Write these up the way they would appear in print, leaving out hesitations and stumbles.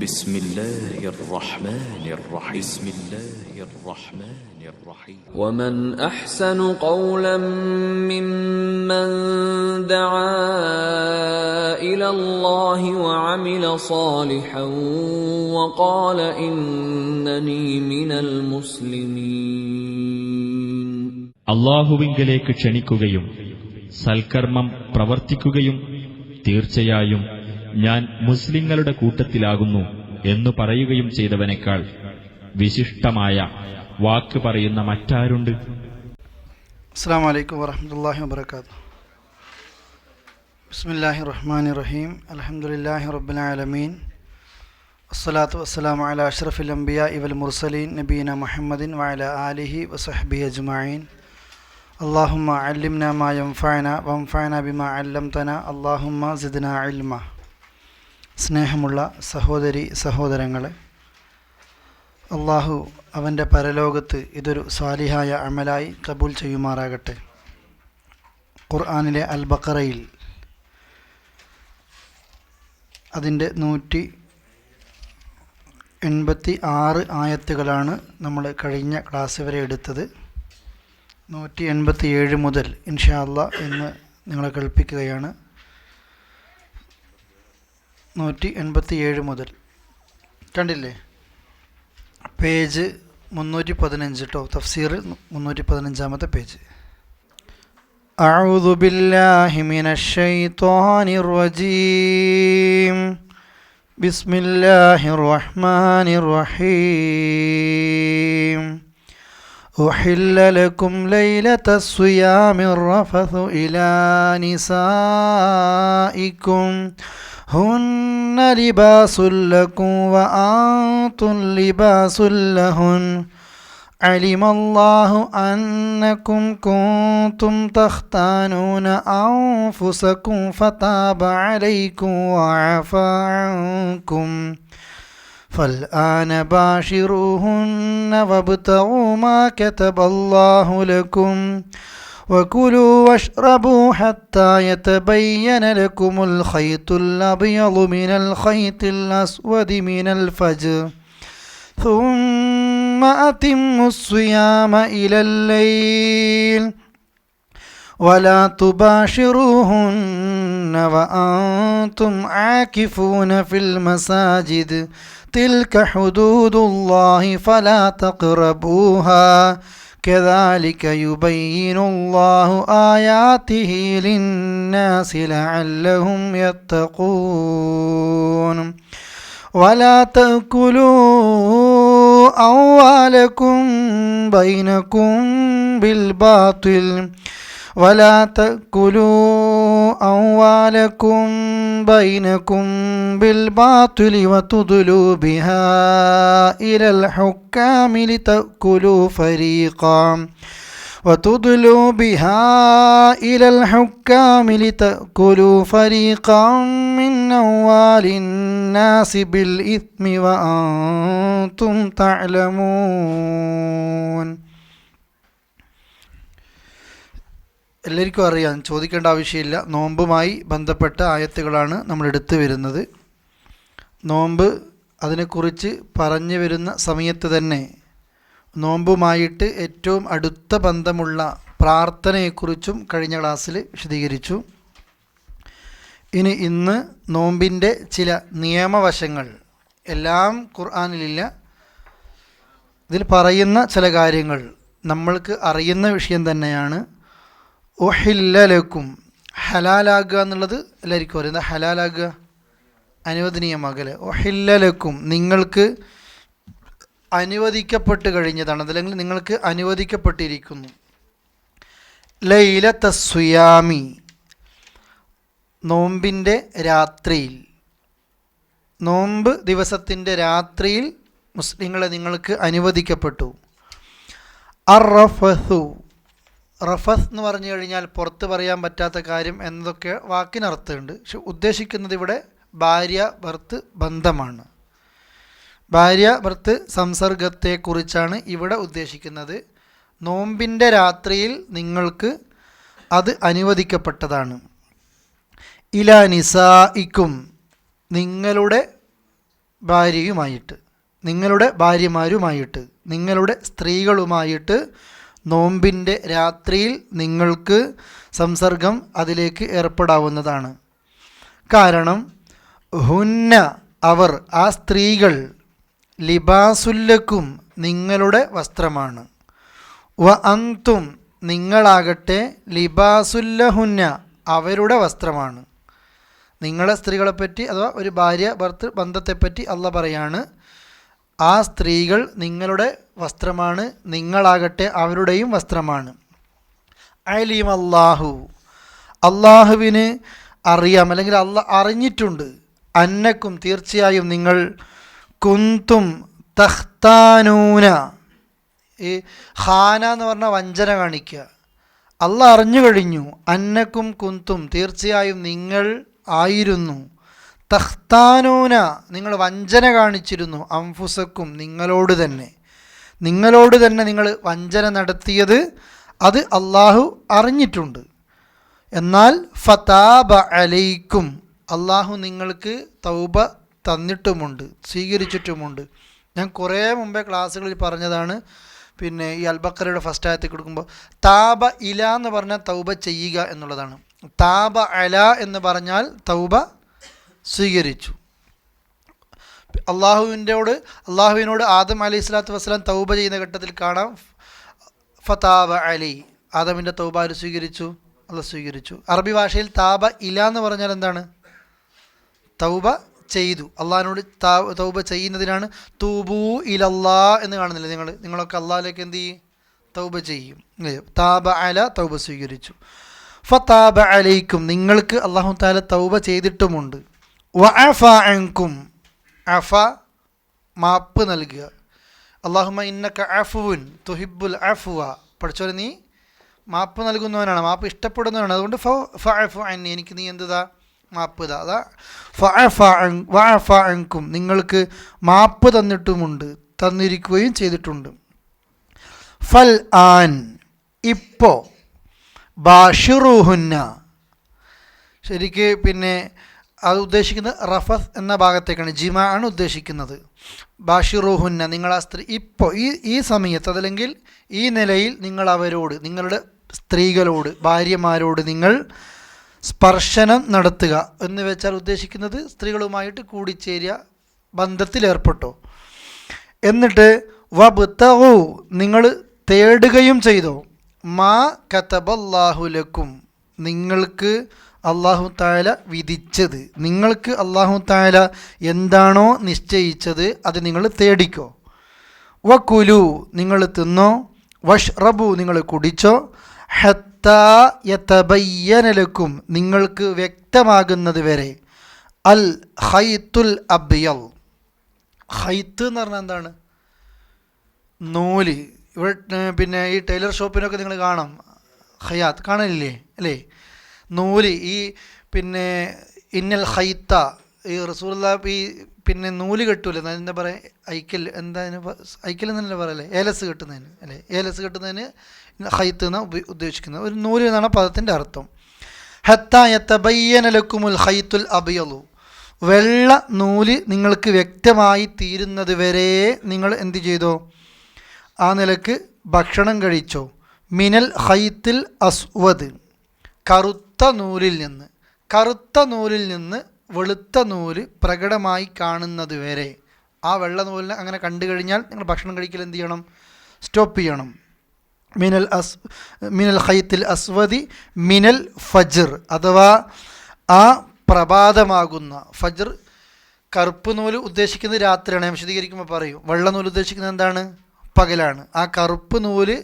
بسم الله الرحمن الرحيم بسم الله الرحمن الرحيم ومن أحسن قولا ممن دعا إلى الله وعمل صالحا وقال إنني من المسلمين. അല്ലാഹുവിങ്കലേക്ക് ക്ഷണിക്കുകയും സൽക്കർമ്മം പ്രവർത്തിക്കുകയും തീർച്ചയായും ഞാൻ മുസ്ലിങ്ങളുടെ കൂട്ടത്തിലാകുന്നു എന്നു പറയുകയും ചെയ്തവനേക്കാൾ വിശിഷ്ടമായ വാക്ക് പറയുന്ന മറ്റാരുണ്ട്? അസ്സലാമു അലൈക്കും വറഹ്മത്തുള്ളാഹി വബറകാതുഹു. ബിസ്മില്ലാഹിർ റഹ്മാനിർ റഹീം. അൽഹംദുലില്ലാഹി റബ്ബിൽ ആലമീൻ. വസ്സലാത്തു വസ്സലാമു അലാ അഷ്റഫിൽ അംബിയാഇ വൽ മുർസലീൻ നബീന മുഹമ്മദിൻ വഅലാ ആലിഹി വസഹ്ബിഹി അജ്മഈൻ. അല്ലാഹുമ്മ അല്ലിംനാ മാ യൻഫഅനാ വൻഫഅനാ ബിമാ അല്ലംതനാ അല്ലാഹുമ്മ സിദ്നാ ഇൽമ. സ്നേഹമുള്ള സഹോദരി സഹോദരങ്ങളെ, അള്ളാഹു അവൻ്റെ പരലോകത്ത് ഇതൊരു സ്വാലിഹായ അമലായി കബൂൽ ചെയ്യുമാറാകട്ടെ. ഖുർആനിലെ അൽ ബഖറയിൽ അതിൻ്റെ 186 ആയത്തുകളാണ് നമ്മൾ കഴിഞ്ഞ ക്ലാസ് വരെ എടുത്തത്. 187 മുതൽ ഇൻഷാ അല്ലാഹ് എന്ന് നിങ്ങളെ കേൾപ്പിക്കുകയാണ്. 187 മുതൽ കണ്ടില്ലേ? പേജ് 315 കേട്ടോ. തഫ്സീർ 315-ാമത്തെ പേജ്. അഊദു ബില്ലാഹി മിനശ് ശൈത്വാനിർ റജീം. ബിസ്മില്ലാഹിർ റഹ്മാനിർ റഹീം. ഉഹില്ല ലക്കും ലൈലത്തസ് സിയാമിർ റഫസു ഇലാ നിസാഇക്കും هن لباس لكم وأنتم لباس لهن علم الله أنكم كنتم تختانون أنفسكم فتاب عليكم وعفى عنكم فالآن باشروهن وابتغوا ما كتب الله لكم وكلوا واشربوا حتى يتبين لكم الخيط الأبيض من الخيط الأسود من الفجر ثم أتموا الصيام إلى الليل ولا تباشروهن وأنتم عاكفون في المساجد تلك حدود الله فلا تقربوها كذلك يبين الله آياته للناس لعلهم يتقون ولا تأكلوا أموالكم بينكم بالباطل ولا تأكلوا أموالكم بينكم بالباطل وتدلوا بها إلى الحكام لتأكلوا فريقا من أموال الناس بالإثم وأنتم تعلمون. എല്ലാവർക്കും അറിയാം, ചോദിക്കേണ്ട ആവശ്യമില്ല. നോമ്പുമായി ബന്ധപ്പെട്ട ആയത്തുകളാണ് നമ്മൾ എടുത്തു വരുന്നത്. നോമ്പ് അതിനെക്കുറിച്ച് പറഞ്ഞു വരുന്ന സമയത്ത് തന്നെ നോമ്പുമായിട്ട് ഏറ്റവും അടുത്ത ബന്ധമുള്ള പ്രാർത്ഥനയെക്കുറിച്ചും കഴിഞ്ഞ ക്ലാസ്സിൽ വിശദീകരിച്ചു. ഇന്ന് നോമ്പിൻ്റെ ചില നിയമവശങ്ങൾ, എല്ലാം ഖുർആനിലില്ല, ഇതിൽ പറയുന്ന ചില കാര്യങ്ങൾ നമ്മൾക്ക് അറിയുന്ന വിഷയം തന്നെയാണ്. ഉഹില്ല ലക്കും, ഹലാലാകുക എന്നുള്ളത് എല്ലാവർക്കും അറിയാം. ഹലാലാകുക, അനുവദനീയമാകല്. ഉഹില്ല ലക്കും, നിങ്ങൾക്ക് അനുവദിക്കപ്പെട്ട് കഴിഞ്ഞതാണ്, അതല്ലെങ്കിൽ നിങ്ങൾക്ക് അനുവദിക്കപ്പെട്ടിരിക്കുന്നു. ലൈലത്തസ് സിയാമി, നോമ്പിൻ്റെ രാത്രിയിൽ, നോമ്പ് ദിവസത്തിൻ്റെ രാത്രിയിൽ മുസ്ലിങ്ങളെ നിങ്ങൾക്ക് അനുവദിക്കപ്പെട്ടു. അർറഫസു, റഫസ് എന്ന് പറഞ്ഞു കഴിഞ്ഞാൽ പുറത്ത് പറയാൻ പറ്റാത്ത കാര്യം എന്നതൊക്കെ വാക്കിനർത്ഥമുണ്ട്. പക്ഷെ ഉദ്ദേശിക്കുന്നത് ഇവിടെ ഭാര്യ ഭർത്ത് ബന്ധമാണ്. ഭാര്യ ഭർത്ത് സംസർഗത്തെക്കുറിച്ചാണ് ഇവിടെ ഉദ്ദേശിക്കുന്നത്. നോമ്പിൻ്റെ രാത്രിയിൽ നിങ്ങൾക്ക് അത് അനുവദിക്കപ്പെട്ടതാണ്. ഇലാ നിസായിക്കും, നിങ്ങളുടെ ഭാര്യയുമായിട്ട്, നിങ്ങളുടെ ഭാര്യമാരുമായിട്ട്, നിങ്ങളുടെ സ്ത്രീകളുമായിട്ട് നോമ്പിൻ്റെ രാത്രിയിൽ നിങ്ങൾക്ക് സംസർഗം അതിലേക്ക് ഏർപ്പെടാവുന്നതാണ്. കാരണം ഹുന്ന അവർ, ആ സ്ത്രീകൾ, ലിബാസുല്ലക്കും നിങ്ങളുടെ വസ്ത്രമാണ്, വ അന്തും നിങ്ങളാകട്ടെ ലിബാസുല്ലഹുന്ന അവരുടെ വസ്ത്രമാണ്. നിങ്ങളെ സ്ത്രീകളെപ്പറ്റി അഥവാ ഒരു ഭാര്യ ഭർത്തൃ ബന്ധത്തെപ്പറ്റി അള്ളാഹ് പറയാണ്, ആ സ്ത്രീകൾ നിങ്ങളുടെ വസ്ത്രമാണ്, നിങ്ങളാകട്ടെ അവരുടെയും വസ്ത്രമാണ്. അലീം അല്ലാഹു, അള്ളാഹുവിന് അറിയാം, അല്ലെങ്കിൽ അള്ളാഹ് അറിഞ്ഞിട്ടുണ്ട്, അന്നക്കും തീർച്ചയായും നിങ്ങൾ, കുന്തും തഖ്താനൂന, ഈ ഖാന എന്ന് പറഞ്ഞാൽ വഞ്ചന കാണിക്കുക, അള്ളാഹ് അറിഞ്ഞു കഴിഞ്ഞു, അന്നക്കും കുന്തും തീർച്ചയായും നിങ്ങൾ ആയിരുന്നു, തഖ്താനൂന നിങ്ങൾ വഞ്ചന കാണിച്ചിരുന്നു, അംഫുസക്കും നിങ്ങളോട് തന്നെ നിങ്ങൾ വഞ്ചന നടത്തിയത് അത് അള്ളാഹു അറിഞ്ഞിട്ടുണ്ട്. എന്നാൽ ഫതാബ അലൈക്കും അള്ളാഹു നിങ്ങൾക്ക് തൗബ തന്നിട്ടുമുണ്ട്, സ്വീകരിച്ചിട്ടുമുണ്ട്. ഞാൻ കുറേ മുമ്പേ ക്ലാസ്സുകളിൽ പറഞ്ഞതാണ്. പിന്നെ ഈ അൽബക്കറയുടെ ഫസ്റ്റ് ആയത്തിൽ കൊടുക്കുമ്പോൾ താബ ഇല എന്ന് പറഞ്ഞാൽ തൗബ ചെയ്യുക എന്നുള്ളതാണ്. താബ അല എന്ന് പറഞ്ഞാൽ തൗബ സ്വീകരിച്ചു. അള്ളാഹുവിനോട് ആദം അലൈഹി സ്വലാത്തു വസ്സലാം തൗബ ചെയ്യുന്ന ഘട്ടത്തിൽ കാണാം, ഫതാബ അലി, ആദമിൻ്റെ തൗബ ആര് സ്വീകരിച്ചു? അള്ളാഹ് സ്വീകരിച്ചു. അറബി ഭാഷയിൽ താബ ഇല എന്ന് പറഞ്ഞാൽ എന്താണ്? തൗബ ചെയ്തു. അള്ളാഹിനോട് തൗബ ചെയ്യുന്നതിനാണ് തൂബൂ ഇലല്ലാ എന്ന് കാണുന്നില്ല. നിങ്ങളൊക്കെ അള്ളാഹിലേക്ക് എന്ത് ചെയ്യും? തൗബ ചെയ്യും. താബ അല തൗബ സ്വീകരിച്ചു. ഫതാബ അലൈക്കും നിങ്ങൾക്ക് അള്ളാഹു തആല തൗബ ചെയ്തിട്ടുമുണ്ട്. വഅഫ അൻകും, അഫ മാപ്പ് നൽകുക. അല്ലാഹുമ്മ ഇന്നക അഫുവുൻ തുഹിബ്ബുൽ അഫ്വ, പഠിച്ചോനെ നീ മാപ്പ് നൽകുന്നവനാണ്, മാപ്പ് ഇഷ്ടപ്പെടുന്നവനാണ്, അതുകൊണ്ട് ഫഅഫു അന്നി, എനിക്ക് നീ എന്തുതാ? മാപ്പ് താ. അതാ വഅഫ അൻകും നിങ്ങൾക്ക് മാപ്പ് തന്നിരിക്കുകയും ചെയ്തിട്ടുണ്ട്. ഫൽ ആൻ ഇപ്പോൾ, ബാഷിറുഹുന്ന ശരിക്ക് പിന്നെ അത് ഉദ്ദേശിക്കുന്നത് റഫസ് എന്ന ഭാഗത്തേക്കാണ്, ജിമാ ആണ് ഉദ്ദേശിക്കുന്നത്. ബാഷിറുഹുന്ന നിങ്ങൾ ആ സ്ത്രീ ഇപ്പോൾ ഈ സമയത്ത്, അതല്ലെങ്കിൽ ഈ നിലയിൽ നിങ്ങൾ അവരോട്, നിങ്ങളുടെ സ്ത്രീകളോട്, ഭാര്യമാരോട് നിങ്ങൾ സ്പർശനം നടത്തുക എന്ന് വെച്ചാൽ ഉദ്ദേശിക്കുന്നത് സ്ത്രീകളുമായിട്ട് കൂടിച്ചേരുക, ബന്ധത്തിലേർപ്പെട്ടോ. എന്നിട്ട് വബ്തഗു നിങ്ങൾ തേടുകയും ചെയ്തോ, മാ കതബല്ലാഹു ലക്കും നിങ്ങൾക്ക് അല്ലാഹു തആല വിധിച്ചത്, നിങ്ങൾക്ക് അല്ലാഹു തആല എന്താണോ നിശ്ചയിച്ചത് അത് നിങ്ങൾ തേടിക്കോ. വകുലു നിങ്ങൾ തിന്നോ, വഷ്റബു നിങ്ങൾ കുടിച്ചോ, ഹത്താ യതബയ്യന ലക്കും നിങ്ങൾക്ക് വ്യക്തമാകുന്നത് വരെ, അൽ ഖൈത്തുൽ അബ്യൽ, ഖൈത്ത് എന്ന് പറഞ്ഞാൽ എന്താണ്? നൂല്. ഇവിടെ പിന്നെ ഈ ടൈലർ ഷോപ്പിനൊക്കെ നിങ്ങൾ കാണാം, ഖയാത്ത് കാണലില്ലേ അല്ലേ? നൂല്. ഈ പിന്നെ ഇന്നൽ ഖൈത്ത, ഈ റസൂലുള്ളാഹി ഈ പിന്നെ നൂല് കെട്ടൂല്ലേ, എന്താ പറയുക, ഐക്കൽ, എന്താ ഐക്കൽ എന്നല്ലേ പറയല്ലേ, ഏലസ് കെട്ടുന്നതിന് അല്ലേ, ഏലസ് കെട്ടുന്നതിന് ഖൈത്ത് എന്നാണ് ഉദ്ദേശിക്കുന്നത്. ഒരു നൂല് എന്നാണ് പദത്തിൻ്റെ അർത്ഥം. ഹത്താ യതബയ്യന ലക്കുമുൽ ഖൈത്തുൽ അബ്യളു, വെള്ള നൂല് നിങ്ങൾക്ക് വ്യക്തമായി തീരുന്നത് വരെ നിങ്ങൾ എന്ത് ചെയ്തോ? ആ നിലക്ക് ഭക്ഷണം കഴിച്ചോ. മിനൽ ഖൈത്തിൽ അസ്വദ്, കറുത്ത നൂലിൽ നിന്ന് വെളുത്ത നൂല് പ്രകടമായി കാണുന്നത് വരെ, ആ വെള്ള നൂലിനെ അങ്ങനെ കണ്ടു കഴിഞ്ഞാൽ നിങ്ങൾ ഭക്ഷണം കഴിക്കൽ എന്ത് ചെയ്യണം? സ്റ്റോപ്പ് ചെയ്യണം. മിനൽ ഖൈത്തിൽ അസ്വദി മിനൽ ഫജ്ർ, അഥവാ ആ പ്രഭാതമാകുന്ന ഫജ്ർ. കറുപ്പ് നൂല് ഉദ്ദേശിക്കുന്നത് രാത്രിയാണ്, ഞാൻ വിശദീകരിക്കുമ്പോൾ പറയും. വെള്ള നൂല് ഉദ്ദേശിക്കുന്നത് എന്താണ്? പകലാണ്. ആ കറുപ്പ് നൂല്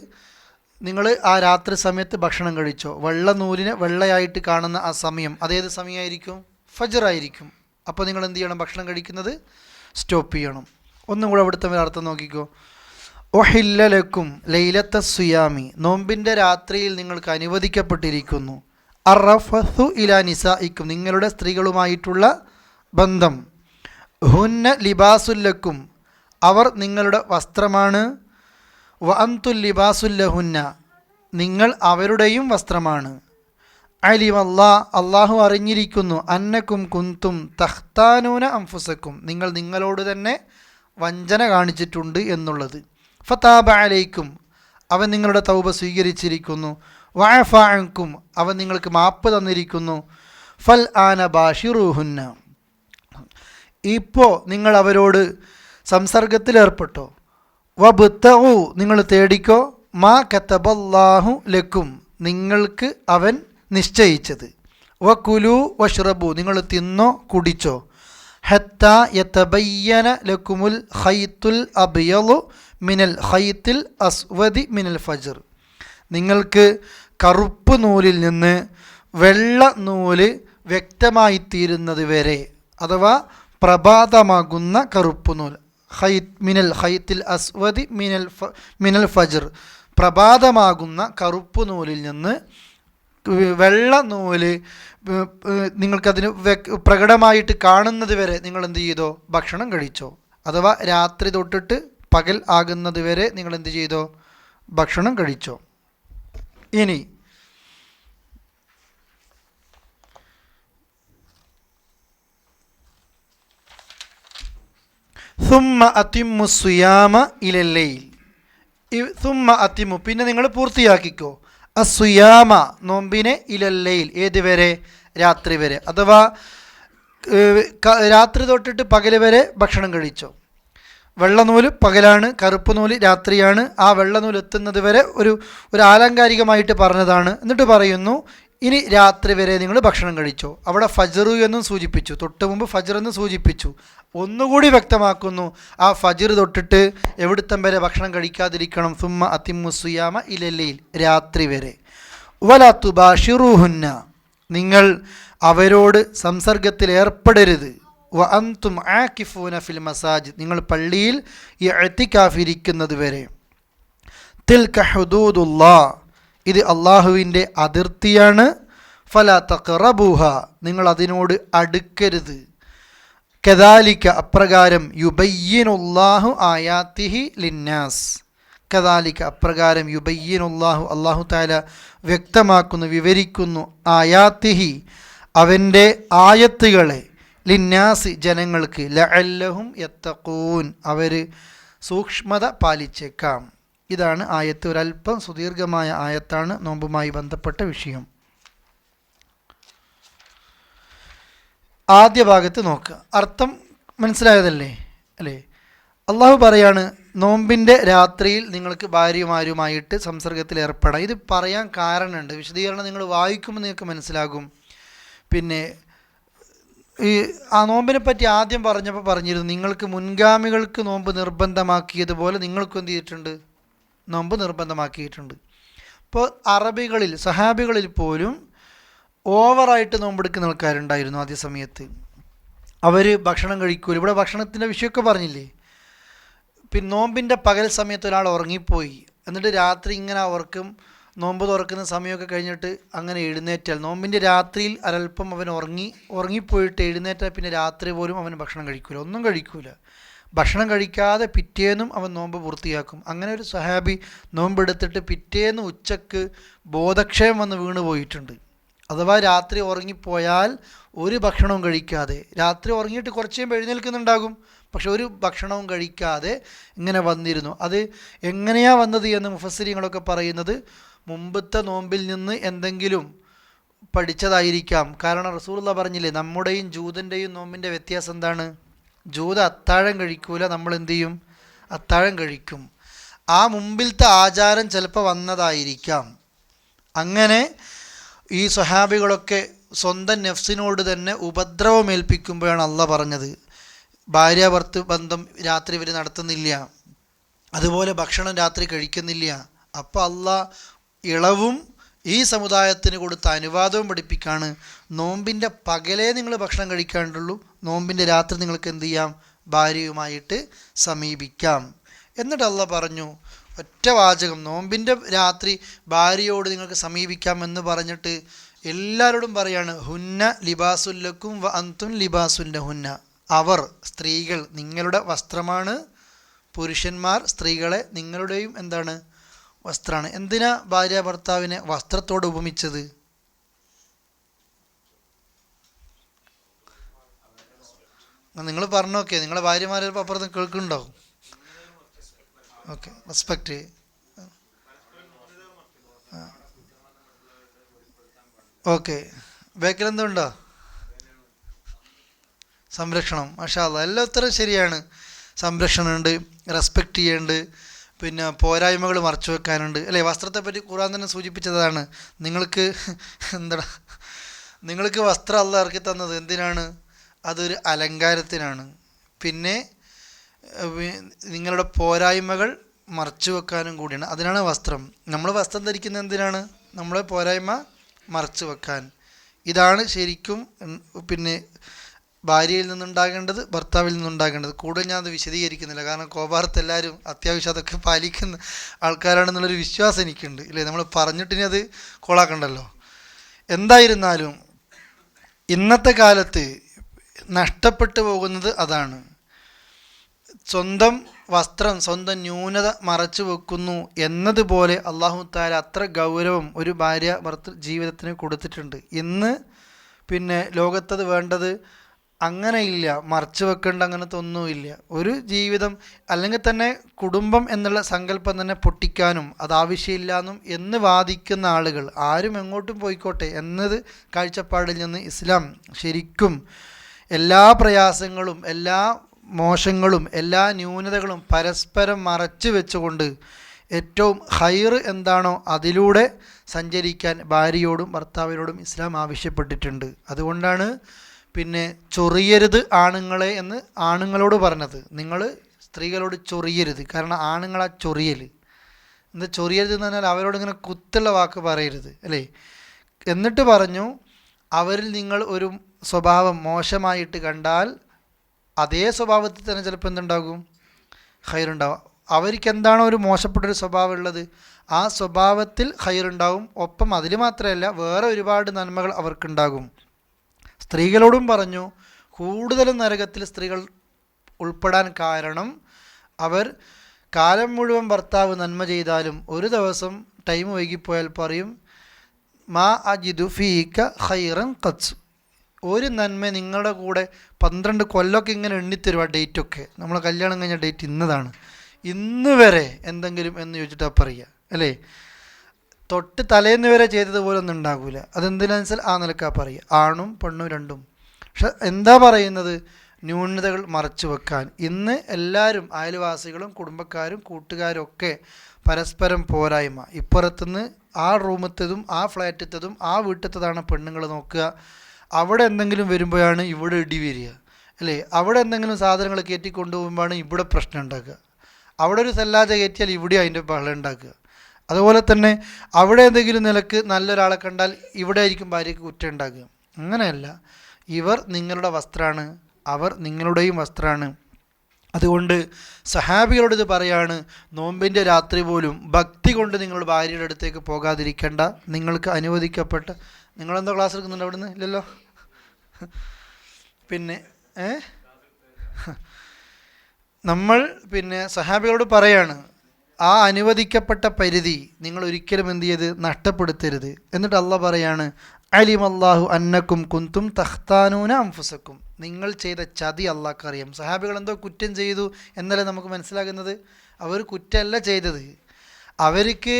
നിങ്ങൾ ആ രാത്രി സമയത്ത് ഭക്ഷണം കഴിച്ചോ. വെള്ള നൂലിനെ വെള്ളയായിട്ട് കാണുന്ന ആ സമയം, അതേത് സമയമായിരിക്കും? ഫജ്ർ ആയിരിക്കും. അപ്പോൾ നിങ്ങൾ എന്ത് ചെയ്യണം? ഭക്ഷണം കഴിക്കുന്നത് സ്റ്റോപ്പ് ചെയ്യണം. ഒന്നും കൂടെ അവിടുത്തെ അർത്ഥം നോക്കിക്കോ. ഒഹില്ല ലക്കും ലൈലത്ത സുയാമി, നോമ്പിൻ്റെ രാത്രിയിൽ നിങ്ങൾക്ക് അനുവദിക്കപ്പെട്ടിരിക്കുന്നു. അറഫു ഇലാ നിസായിക്കും, നിങ്ങളുടെ സ്ത്രീകളുമായിട്ടുള്ള ബന്ധം. ഹുന്ന ലിബാസുല്ലക്കും, അവർ നിങ്ങളുടെ വസ്ത്രമാണ്. വ അന്തുൽ ലിബാസുല്ലഹുന്ന, നിങ്ങൾ അവരുടെയും വസ്ത്രമാണ്. അള്ളാഹു അറിഞ്ഞിരിക്കുന്നു അന്നക്കും കുന്തും തഖ്താനൂന അംഫുസക്കും, നിങ്ങൾ നിങ്ങളോട് തന്നെ വഞ്ചന കാണിച്ചിട്ടുണ്ട് എന്നുള്ളത്. ഫതാബ അലൈക്കും, അവൻ നിങ്ങളുടെ തൗബ സ്വീകരിച്ചിരിക്കുന്നു. വഅഫ അൻകും, അവൻ നിങ്ങൾക്ക് മാപ്പ് തന്നിരിക്കുന്നു. ഫൽ ആന ബാഷിറൂഹുന്ന, ഇപ്പോൾ നിങ്ങൾ അവരോട് സംസർഗത്തിലേർപ്പെട്ടോ. വബ്തഗു, നിങ്ങൾ തേടിക്കോ. മാ കതബല്ലാഹു ലക്കും, നിങ്ങൾക്ക് അവൻ നിശ്ചയിച്ചത്. വകുലു വഷ്റബു, നിങ്ങൾ തിന്നോ കുടിച്ചോ. ഹത്താ യതബയ്യന ലക്കുമുൽ ഖൈത്തുൽ അബ്യളു മിനൽ ഖൈത്തിൽ അസ്വദി മിനൽ ഫജ്ർ, നിങ്ങൾക്ക് കറുപ്പ് നൂലിൽ നിന്ന് വെള്ള നൂല് വ്യക്തമായിത്തീരുന്നത് വരെ, അഥവാ പ്രഭാതമാകുന്ന കറുപ്പ് നൂൽ. മിനൽ ഖൈത്തിൽ അസ്വദി മിനൽ ഫജ്ർ, പ്രഭാതമാകുന്ന കറുപ്പ് നൂലിൽ നിന്ന് വെള്ള നൂല് നിങ്ങൾക്കതിന് പ്രകടമായിട്ട് കാണുന്നത് വരെ നിങ്ങൾ എന്ത് ചെയ്തോ? ഭക്ഷണം കഴിച്ചോ. അഥവാ രാത്രി തൊട്ടിട്ട് പകൽ ആകുന്നത് വരെ നിങ്ങൾ എന്ത് ചെയ്തോ? ഭക്ഷണം കഴിച്ചോ. ഇനി സുമ്മ അതിമ്മു സുയാമ ഇലല്ലൈൽ, സുമ്മ അതിമ്മു, പിന്നെ നിങ്ങൾ പൂർത്തിയാക്കിക്കോ. അസുയാമ, നോമ്പിനെ, ഇലല്ലൈൽ, ഏത് വരെ? രാത്രി വരെ. അഥവാ രാത്രി തൊട്ടിട്ട് പകൽ വരെ ഭക്ഷണം കഴിച്ചോ. വെള്ളനൂല് പകലാണ്, കറുപ്പ് നൂല് രാത്രിയാണ്. ആ വെള്ളനൂല് എത്തുന്നത് വരെ ഒരു ആലങ്കാരികമായിട്ട് പറഞ്ഞതാണ്. എന്നിട്ട് പറയുന്നു ഇനി രാത്രി വരെ നിങ്ങൾ ഭക്ഷണം കഴിച്ചോ. അവിടെ ഫജ്ർ എന്നും സൂചിപ്പിച്ചു, തൊട്ട് മുമ്പ് ഫജ്ർ എന്ന് സൂചിപ്പിച്ചു. ഒന്നുകൂടി വ്യക്തമാക്കുന്നു, ആ ഫജ്ർ തൊട്ടിട്ട് എവിടുത്തം വരെ ഭക്ഷണം കഴിക്കാതിരിക്കണം. സുമ്മ അതിമ്മു സുയാമ ഇലല്ലൈൽ, രാത്രി വരെ. വലാ തുബാഷിറൂഹുന്ന, നിങ്ങൾ അവരോട് സംസർഗത്തിൽ ഏർപ്പെടരുത്. വ അൻതും ആകിഫൂന ഫിൽ മസാജിദ്, നിങ്ങൾ പള്ളിയിൽ ഇഅ്തികാഫിരിക്കുന്നത് വരെ. തിൽക ഹുദൂദുല്ലാഹ്, ഇത് അള്ളാഹുവിൻ്റെ അതിർത്തിയാണ്. ഫലാ തഖറബൂഹ, നിങ്ങൾ അതിനോട് അടുക്കരുത്. കദാലിക, അപ്രകാരം. യുബയ്യിനുല്ലാഹു ആയാത്തിഹി ലിന്നാസ്, കദാലിക, അപ്രകാരം. യുബയ്യിനുല്ലാഹു, അള്ളാഹു തആല വ്യക്തമാക്കുന്നു, വിവരിക്കുന്നു. ആയാത്തിഹി, അവൻ്റെ ആയത്തുകളെ. ലിന്നാസ്, ജനങ്ങൾക്ക്. ലഅല്ലഹും യത്തഖൂൻ, അവർ സൂക്ഷ്മത പാലിച്ചേക്കാം. ഇതാണ് ആയത്ത്. ഒരല്പം സുദീർഘമായ ആയത്താണ്, നോമ്പുമായി ബന്ധപ്പെട്ട വിഷയം. ആദ്യ ഭാഗത്ത് നോക്കുക, അർത്ഥം മനസ്സിലായതല്ലേ അല്ലേ? അള്ളാഹു പറയാണ്, നോമ്പിൻ്റെ രാത്രിയിൽ നിങ്ങൾക്ക് ഭാര്യമാരുമായിട്ട് സംസർഗത്തിൽ ഏർപ്പെടാം. ഇത് പറയാൻ കാരണമുണ്ട്, വിശദീകരണം നിങ്ങൾ വായിക്കുമ്പോൾ നിങ്ങൾക്ക് മനസ്സിലാകും. പിന്നെ ആ നോമ്പിനെ പറ്റി ആദ്യം പറഞ്ഞപ്പോൾ പറഞ്ഞിരുന്നു, നിങ്ങൾക്ക് മുൻഗാമികൾക്ക് നോമ്പ് നിർബന്ധമാക്കിയതുപോലെ നിങ്ങൾക്കും എന്ത് ചെയ്തിട്ടുണ്ട്? നോമ്പ് നിർബന്ധമാക്കിയിട്ടുണ്ട്. ഇപ്പോൾ അറബികളിൽ, സഹാബികളിൽ പോലും ഓവറായിട്ട് നോമ്പെടുക്കുന്ന ആൾക്കാരുണ്ടായിരുന്നു ആദ്യ സമയത്ത്. അവർ ഭക്ഷണം കഴിക്കൂല. ഇവിടെ ഭക്ഷണത്തിൻ്റെ വിഷയമൊക്കെ പറഞ്ഞില്ലേ? പിന്നെ നോമ്പിൻ്റെ പകൽ സമയത്ത് ഒരാൾ ഉറങ്ങിപ്പോയി, എന്നിട്ട് രാത്രി ഇങ്ങനെ അവർക്കും നോമ്പ് തുറക്കുന്ന സമയമൊക്കെ കഴിഞ്ഞിട്ട് അങ്ങനെ എഴുന്നേറ്റാൽ, നോമ്പിൻ്റെ രാത്രിയിൽ ഒരല്പം അവൻ ഉറങ്ങിപ്പോയിട്ട് എഴുന്നേറ്റാൽ പിന്നെ രാത്രി പോലും അവൻ ഭക്ഷണം കഴിക്കൂല, ഒന്നും കഴിക്കൂല. ഭക്ഷണം കഴിക്കാതെ പിറ്റേന്നും അവൻ നോമ്പ് പൂർത്തിയാക്കും. അങ്ങനെ ഒരു സഹാബി നോമ്പെടുത്തിട്ട് പിറ്റേന്ന് ഉച്ചക്ക് ബോധക്ഷയം വന്ന് വീണ് പോയിട്ടുണ്ട്. അഥവാ രാത്രി ഉറങ്ങിപ്പോയാൽ ഒരു ഭക്ഷണവും കഴിക്കാതെ, രാത്രി ഉറങ്ങിയിട്ട് കുറച്ച് കഴിയുമ്പോൾ എഴുന്നേൽക്കുന്നുണ്ടാകും, പക്ഷെ ഒരു ഭക്ഷണവും കഴിക്കാതെ ഇങ്ങനെ വന്നിരുന്നു. അത് എങ്ങനെയാണ് വന്നത് എന്ന് മുഫസ്സിരിങ്ങളൊക്കെ പറയുന്നത് മുമ്പത്തെ നോമ്പിൽ നിന്ന് എന്തെങ്കിലും പഠിച്ചതായിരിക്കാം. കാരണം റസൂലുള്ളാഹി പറഞ്ഞില്ലേ, നമ്മുടെയും ജൂതൻ്റെയും നോമ്പിൻ്റെ വ്യത്യാസം എന്താണ്? ജൂത അത്താഴം കഴിക്കൂല, നമ്മൾ എന്ത് ചെയ്യും? അത്താഴം കഴിക്കും. ആ മുമ്പിലത്തെ ആചാരം ചിലപ്പോൾ വന്നതായിരിക്കാം. അങ്ങനെ ഈ സ്വഹാബികളൊക്കെ സ്വന്തം നെഫ്സിനോട് തന്നെ ഉപദ്രവമേൽപ്പിക്കുമ്പോഴാണ് അള്ളാഹ് പറഞ്ഞത്, ഭാര്യാഭർത്തൃ ബന്ധം രാത്രി ഇവർ നടത്തുന്നില്ല, അതുപോലെ ഭക്ഷണം രാത്രി കഴിക്കുന്നില്ല. അപ്പോൾ അള്ളാഹ് ഇളവും ഈ സമുദായത്തിന് കൊടുത്ത അനുവാദവും പഠിപ്പിക്കാണ്. നോമ്പിൻ്റെ പകലേ നിങ്ങൾ ഭക്ഷണം കഴിക്കാണ്ടുള്ളൂ, നോമ്പിൻ്റെ രാത്രി നിങ്ങൾക്ക് എന്ത് ചെയ്യാം? ഭാര്യയുമായിട്ട് സമീപിക്കാം. എന്നിട്ട് അള്ളാഹ് പറഞ്ഞു, ഒറ്റ വാചകം, നോമ്പിൻ്റെ രാത്രി ഭാര്യയോട് നിങ്ങൾക്ക് സമീപിക്കാം എന്ന് പറഞ്ഞിട്ട് എല്ലാവരോടും പറയാണ്, ഹുന്ന ലിബാസുല്ലക്കും വ അന്തും ലിബാസുല്ലഹുന്ന, അവർ സ്ത്രീകൾ നിങ്ങളുടെ വസ്ത്രമാണ്, പുരുഷന്മാർ സ്ത്രീകളെ നിങ്ങളുടെയും എന്താണ്? വസ്ത്രമാണ്. എന്തിനാ ഭാര്യ ഭർത്താവിനെ വസ്ത്രത്തോട് ഉപമിച്ചത്? നിങ്ങൾ പറഞ്ഞോക്കെ, നിങ്ങളെ ഭാര്യമാർ ചിലപ്പോൾ അപ്പുറത്ത് കേൾക്കുന്നുണ്ടാവും. Okay, respect. ഓക്കെ, ബേക്കിലെന്തുണ്ടോ? സംരക്ഷണം. മാഷാ അല്ലാ, എല്ലാ ഉത്തരം ശരിയാണ്. സംരക്ഷണമുണ്ട്, റെസ്പെക്റ്റ് ചെയ്യുന്നുണ്ട്, പിന്നെ പോരായ്മകൾ മറച്ചു വെക്കാനുണ്ട് അല്ലേ? വസ്ത്രത്തെപ്പറ്റി ഖുർആൻ തന്നെ സൂചിപ്പിച്ചതാണ്. നിങ്ങൾക്ക് വസ്ത്രം അല്ലാഹ് ഇറക്കി തന്നത് എന്തിനാണ്? അതൊരു അലങ്കാരത്തിനാണ്. പിന്നെ നിങ്ങളുടെ പോരായ്മകൾ മറച്ചു വെക്കാനും കൂടിയാണ്. അതിനാണ് വസ്ത്രം. നമ്മൾ വസ്ത്രം ധരിക്കുന്നത് എന്തിനാണ്? നമ്മളെ പോരായ്മ മറച്ചു വെക്കാൻ. ഇതാണ് ശരിക്കും പിന്നെ ഭാര്യയിൽ നിന്നുണ്ടാകേണ്ടത്, ഭർത്താവിൽ നിന്നുണ്ടാകേണ്ടത്. കൂടുതൽ ഞാനത് വിശദീകരിക്കുന്നില്ല, കാരണം കോപാർത്ത് എല്ലാവരും അത്യാവശ്യം അതൊക്കെ പാലിക്കുന്ന ആൾക്കാരാണെന്നുള്ളൊരു വിശ്വാസം എനിക്കുണ്ട് ഇല്ലേ? നമ്മൾ പറഞ്ഞിട്ടിനി അത് കോളാക്കണ്ടല്ലോ. എന്തായിരുന്നാലും ഇന്നത്തെ കാലത്ത് നഷ്ടപ്പെട്ടു പോകുന്നത് അതാണ്. സ്വന്തം വസ്ത്രം, സ്വന്തം ന്യൂനത മറച്ചു വെക്കുന്നു എന്നതുപോലെ അല്ലാഹു തആല അത്ര ഗൗരവം ഒരു ഭാര്യ ഭർത്തൃ ജീവിതത്തിന് കൊടുത്തിട്ടുണ്ട്. ഇന്ന് പിന്നെ ലോകത്തത് വേണ്ടത് അങ്ങനെയില്ല, മറച്ചു വെക്കേണ്ട അങ്ങനത്തെ ഒന്നുമില്ല. ഒരു ജീവിതം അല്ലെങ്കിൽ തന്നെ കുടുംബം എന്നുള്ള സങ്കല്പം തന്നെ പൊട്ടിക്കാനും അത് ആവശ്യമില്ല എന്നും എന്ന് വാദിക്കുന്ന ആളുകൾ ആരും എങ്ങോട്ടും പോയിക്കോട്ടെ എന്നത് കാഴ്ചപ്പാടിൽ നിന്ന് ഇസ്ലാം ശരിക്കും എല്ലാ പ്രയാസങ്ങളും എല്ലാ മോശങ്ങളും എല്ലാ ന്യൂനതകളും പരസ്പരം മറച്ചു വെച്ചുകൊണ്ട് ഏറ്റവും ഹൈർ എന്താണോ അതിലൂടെ സഞ്ചരിക്കാൻ ഭാര്യയോടും ഭർത്താവിനോടും ഇസ്ലാം ആവശ്യപ്പെട്ടിട്ടുണ്ട്. അതുകൊണ്ടാണ് പിന്നെ ചൊറിയരുത് ആണുങ്ങളെ എന്ന് ആണുങ്ങളോട് പറഞ്ഞത്. നിങ്ങൾ സ്ത്രീകളോട് ചൊറിയരുത്. കാരണം ആണുങ്ങളാ ചൊറിയൽ. എന്താ ചൊറിയരുത് എന്ന് പറഞ്ഞാൽ അവരോട് ഇങ്ങനെ കുത്തുള്ള വാക്ക് പറയരുത് അല്ലേ? എന്നിട്ട് പറഞ്ഞു, അവരിൽ നിങ്ങൾ ഒരു സ്വഭാവം മോശമായിട്ട് കണ്ടാൽ അതേ സ്വഭാവത്തിൽ തന്നെ ചിലപ്പോൾ എന്തുണ്ടാകും? ഖൈറുണ്ടാവും. അവർക്ക് എന്താണോ ഒരു മോശപ്പെട്ടൊരു സ്വഭാവം ഉള്ളത് ആ സ്വഭാവത്തിൽ ഖൈറുണ്ടാവും. ഒപ്പം അതിൽ മാത്രമല്ല വേറെ ഒരുപാട് നന്മകൾ അവർക്കുണ്ടാകും. സ്ത്രീകളോടും പറഞ്ഞു, കൂടുതലും നരകത്തിൽ സ്ത്രീകൾ ഉൾപ്പെടാൻ കാരണം അവർ കാലം മുഴുവൻ ഭർത്താവ് നന്മ ചെയ്താലും ഒരു ദിവസം ടൈം വൈകിപ്പോയാൽ പറയും, മാ അജിദു ഫീക ഖൈറൻ ഖത്സ്. ഒരു നന്മ നിങ്ങളുടെ കൂടെ 12 കൊല്ലമൊക്കെ ഇങ്ങനെ എണ്ണിത്തരും. ആ ഡേറ്റൊക്കെ നമ്മളെ കല്യാണം കഴിഞ്ഞ ഡേറ്റ് ഇന്നതാണ്, ഇന്ന് വരെ എന്തെങ്കിലും എന്ന് ചോദിച്ചിട്ടാണ് പറയുക അല്ലേ? തൊട്ട് തലേന്ന് വരെ ചെയ്തതുപോലെ ഒന്നും ഉണ്ടാകില്ല. അതെന്തിനാണെന്ന് വെച്ചാൽ ആ നിലക്കാ പറയുക, ആണും പെണ്ണും രണ്ടും. പക്ഷെ എന്താ പറയുന്നത്? ന്യൂനതകൾ മറച്ചു വെക്കാൻ. ഇന്ന് എല്ലാവരും അയൽവാസികളും കുടുംബക്കാരും കൂട്ടുകാരും ഒക്കെ പരസ്പരം പോരായ്മ. ഇപ്പുറത്തുനിന്ന് ആ റൂമത്തതും ആ ഫ്ലാറ്റത്തതും ആ വീട്ടിലത്തതാണ് പെണ്ണുങ്ങൾ നോക്കുക. അവിടെ എന്തെങ്കിലും വരുമ്പോഴാണ് ഇവിടെ ഇടി വരിക അല്ലേ? അവിടെ എന്തെങ്കിലും സാധനങ്ങൾ കയറ്റി കൊണ്ടുപോകുമ്പോഴാണ് ഇവിടെ പ്രശ്നം ഉണ്ടാക്കുക. അവിടെ ഒരു സല്ലാജ കയറ്റിയാൽ ഇവിടെ അതിൻ്റെ ബഹളം ഉണ്ടാക്കുക. അതുപോലെ തന്നെ അവിടെ എന്തെങ്കിലും നിലക്ക് നല്ലൊരാളെ കണ്ടാൽ ഇവിടെ ആയിരിക്കും ഭാര്യയ്ക്ക് കുറ്റം ഉണ്ടാക്കുക. അങ്ങനെയല്ല, ഇവർ നിങ്ങളുടെ വസ്ത്രമാണ്, അവർ നിങ്ങളുടെയും വസ്ത്രമാണ്. അതുകൊണ്ട് സഹാബികളോട് ഇത് പറയാണ്, നോമ്പിൻ്റെ രാത്രി പോലും ഭക്തി കൊണ്ട് നിങ്ങളുടെ ഭാര്യയുടെ അടുത്തേക്ക് പോകാതിരിക്കേണ്ട. നിങ്ങൾക്ക് അനുവദിക്കപ്പെട്ട, നിങ്ങളെന്തോ ക്ലാസ് എടുക്കുന്നുണ്ട് അവിടെ നിന്ന്? ഇല്ലല്ലോ. പിന്നെ നമ്മൾ പിന്നെ സഹാബികളോട് പറയാണ്, ആ അനുവദിക്കപ്പെട്ട പരിധി നിങ്ങൾ ഒരിക്കലും എന്ത് ചെയ്ത് നഷ്ടപ്പെടുത്തരുത്. എന്നിട്ട് അള്ളാഹ് പറയാണ്, അലിമല്ലാഹു അന്നക്കും കുന്തും തഖ്താനൂന അൻഫുസക്കും. നിങ്ങൾ ചെയ്ത ചതി അള്ളാഹ്ക്ക് അറിയാം. സഹാബികൾ എന്തോ കുറ്റം ചെയ്തു എന്നല്ലേ നമുക്ക് മനസ്സിലാകുന്നത്? അവർ കുറ്റമല്ല ചെയ്തത്, അവർക്ക്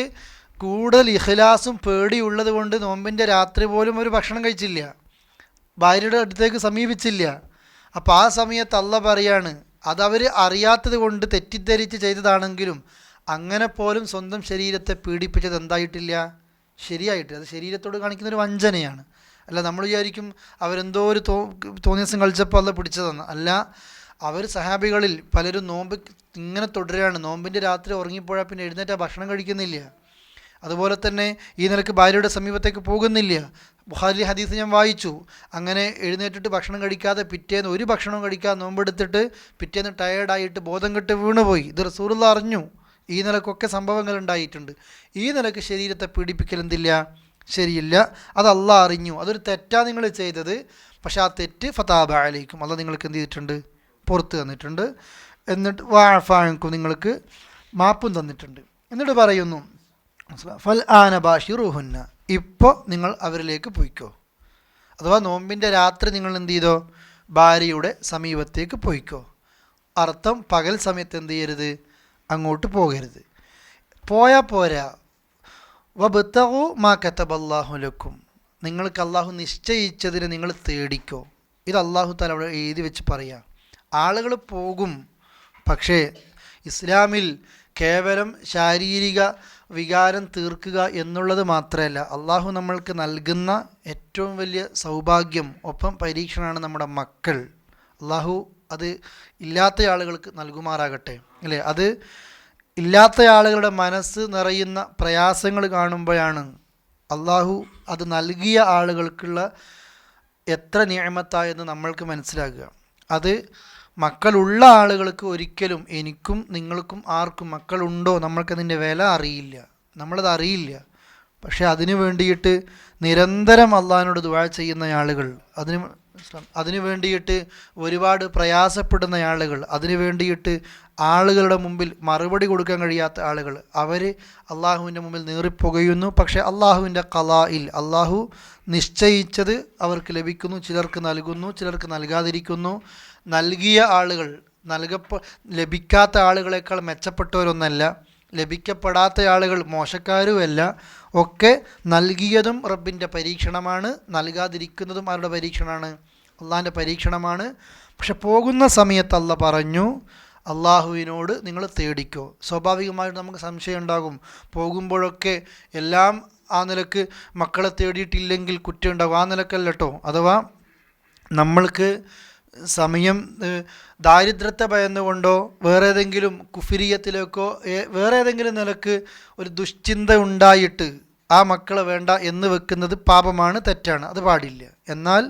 കൂടുതൽ ഇഖ്ലാസും പേടിയുള്ളത് കൊണ്ട് നോമ്പിൻ്റെ രാത്രി പോലും ഒരു ഭക്ഷണം കഴിച്ചില്ല, ഭാര്യയുടെ അടുത്തേക്ക് സമീപിച്ചില്ല. അപ്പോൾ ആ സമയത്ത് അള്ളാഹ് പറയാണ്, അതവർ അറിയാത്തത് കൊണ്ട് തെറ്റിദ്ധരിച്ച് ചെയ്തതാണെങ്കിലും അങ്ങനെ പോലും സ്വന്തം ശരീരത്തെ പീഡിപ്പിച്ചത് എന്തായിട്ടില്ല? ശരിയായിട്ട്. അത് ശരീരത്തോട് കാണിക്കുന്നൊരു വഞ്ചനയാണ്. അല്ല നമ്മൾ വിചാരിക്കും അവരെന്തോ ഒരു തോന്നിയസം കളിച്ചപ്പോൾ അല്ല പിടിച്ചതെന്ന്. അല്ല, അവർ സഹാബികളിൽ പലരും നോമ്പ് ഇങ്ങനെ തുടരുകയാണ്. നോമ്പിൻ്റെ രാത്രി ഉറങ്ങിപ്പോയാൽ പിന്നെ എഴുന്നേറ്റ് ഭക്ഷണം കഴിക്കുന്നില്ല. അതുപോലെ തന്നെ ഈ നിലക്ക് ഭാര്യയുടെ സമീപത്തേക്ക് പോകുന്നില്ല. ബുഖാരി ഹദീസ് ഞാൻ വായിച്ചു. അങ്ങനെ എഴുന്നേറ്റിട്ട് ഭക്ഷണം കഴിക്കാതെ പിറ്റേന്ന് ഒരു ഭക്ഷണവും കഴിക്കാതെ നോമ്പെടുത്തിട്ട് പിറ്റേന്ന് ടയേർഡായിട്ട് ബോധം കെട്ട് വീണുപോയി. ഇത് റസൂലുള്ളാഹി അറിഞ്ഞു. ഈ നിലക്കൊക്കെ സംഭവങ്ങൾ ഉണ്ടായിട്ടുണ്ട്. ഈ നിലക്ക് ശരീരത്തെ പീഡിപ്പിക്കൽ എന്തില്ല? ശരിയില്ല. അത് അള്ളാഹ് അറിഞ്ഞു. അതൊരു തെറ്റാണ് നിങ്ങൾ ചെയ്തത്. പക്ഷെ ആ തെറ്റ് ഫതാബ അലൈക്കും, അള്ളാഹ് നിങ്ങൾക്ക് എന്ത് ചെയ്തിട്ടുണ്ട്? പുറത്ത് തന്നിട്ടുണ്ട്. എന്നിട്ട് വഅഫാഅൻകും, നിങ്ങൾക്ക് മാപ്പും തന്നിട്ടുണ്ട്. എന്നിട്ട് പറയുന്നു, ഫൽ ആന ബാഷിറുഹുന്ന, ഇപ്പോൾ നിങ്ങൾ അവരിലേക്ക് പോയിക്കോ. അഥവാ നോമ്പിൻ്റെ രാത്രി നിങ്ങൾ എന്ത് ചെയ്തോ? ഭാര്യയുടെ സമീപത്തേക്ക് പോയിക്കോ. അർത്ഥം പകൽ സമയത്ത് എന്ത് ചെയ്യരുത്, അങ്ങോട്ട് പോകരുത്. പോയാൽ പോരാ. വബ്തഗു മാ കതബല്ലാഹു ലക്കും, നിങ്ങൾക്ക് അള്ളാഹു നിശ്ചയിച്ചതിനെ നിങ്ങൾ തേടിക്കോ. ഇത് അള്ളാഹു തആല അവിടെ എഴുതി വെച്ച് പറയാം. ആളുകൾ പോകും, പക്ഷേ ഇസ്ലാമിൽ കേവലം ശാരീരിക വികാരം തീർക്കുക എന്നുള്ളത് മാത്രമല്ല, അള്ളാഹു നമ്മൾക്ക് നൽകുന്ന ഏറ്റവും വലിയ സൗഭാഗ്യം ഒപ്പം പരീക്ഷണമാണ് നമ്മുടെ മക്കൾ. അള്ളാഹു അത് ഇല്ലാത്ത ആളുകൾക്ക് നൽകുമാറാകട്ടെ, അല്ലേ? അത് ഇല്ലാത്ത ആളുകളുടെ മനസ്സ് നിറയുന്ന പ്രയാസങ്ങൾ കാണുമ്പോഴാണ് അള്ളാഹു അത് നൽകിയ ആളുകൾക്കുള്ള എത്ര നിഅമത്തായെന്ന് നമ്മൾക്ക് മനസ്സിലാക്കുക. അത് മക്കളുള്ള ആളുകൾക്ക് ഒരിക്കലും, എനിക്കും നിങ്ങൾക്കും ആർക്കും മക്കളുണ്ടോ നമ്മൾക്കതിൻ്റെ വില അറിയില്ല, നമ്മളത് അറിയില്ല. പക്ഷേ അതിനു വേണ്ടിയിട്ട് നിരന്തരം അള്ളാഹിനോട് ദുആ ചെയ്യുന്ന ആളുകൾ, അതിനു വേണ്ടിയിട്ട് ഒരുപാട് പ്രയാസപ്പെടുന്ന ആളുകൾ, അതിനു വേണ്ടിയിട്ട് ആളുകളുടെ മുമ്പിൽ മറുപടി കൊടുക്കാൻ കഴിയാത്ത ആളുകൾ, അവർ അള്ളാഹുവിൻ്റെ മുമ്പിൽ നീറിപ്പുകയുന്നു. പക്ഷേ അള്ളാഹുവിൻ്റെ ഖലായിൽ, അള്ളാഹു നിശ്ചയിച്ചത് അവർക്ക് ലഭിക്കുന്നു. ചിലർക്ക് നൽകുന്നു, ചിലർക്ക് നൽകാതിരിക്കുന്നു. നൽകിയ ആളുകൾ ലഭിക്കാത്ത ആളുകളെക്കാൾ മെച്ചപ്പെട്ടവരൊന്നല്ല, ലഭിക്കപ്പെടാത്ത ആളുകൾ മോശക്കാരുമല്ല. ഒക്കെ നൽകിയതും റബ്ബിൻ്റെ പരീക്ഷണമാണ്, നൽകാതിരിക്കുന്നതും ആരുടെ പരീക്ഷണമാണ്? അള്ളാഹിൻ്റെ പരീക്ഷണമാണ്. പക്ഷെ പോകുന്ന സമയത്ത് അള്ളാഹ് പറഞ്ഞു, അള്ളാഹുവിനോട് നിങ്ങൾ തേടിക്കോ. സ്വാഭാവികമായിട്ട് നമുക്ക് സംശയം ഉണ്ടാകും, പോകുമ്പോഴൊക്കെ എല്ലാം ആ നിലക്ക് മക്കളെ തേടിയിട്ടില്ലെങ്കിൽ കുറ്റം ഉണ്ടാകും. ആ നിലക്കല്ല കേട്ടോ. അഥവാ നമ്മൾക്ക് സമയം ദാരിദ്ര്യത്തെ ഭയന്നുകൊണ്ടോ വേറെ ഏതെങ്കിലും കുഫിരിയത്തിലേക്കോ വേറെ ഏതെങ്കിലും നിലക്ക് ഒരു ദുശ്ചിന്ത ഉണ്ടായിട്ട് ആ മക്കളെ വേണ്ട എന്ന് വെക്കുന്നത് പാപമാണ്, തെറ്റാണ്, അത് പാടില്ല. എന്നാൽ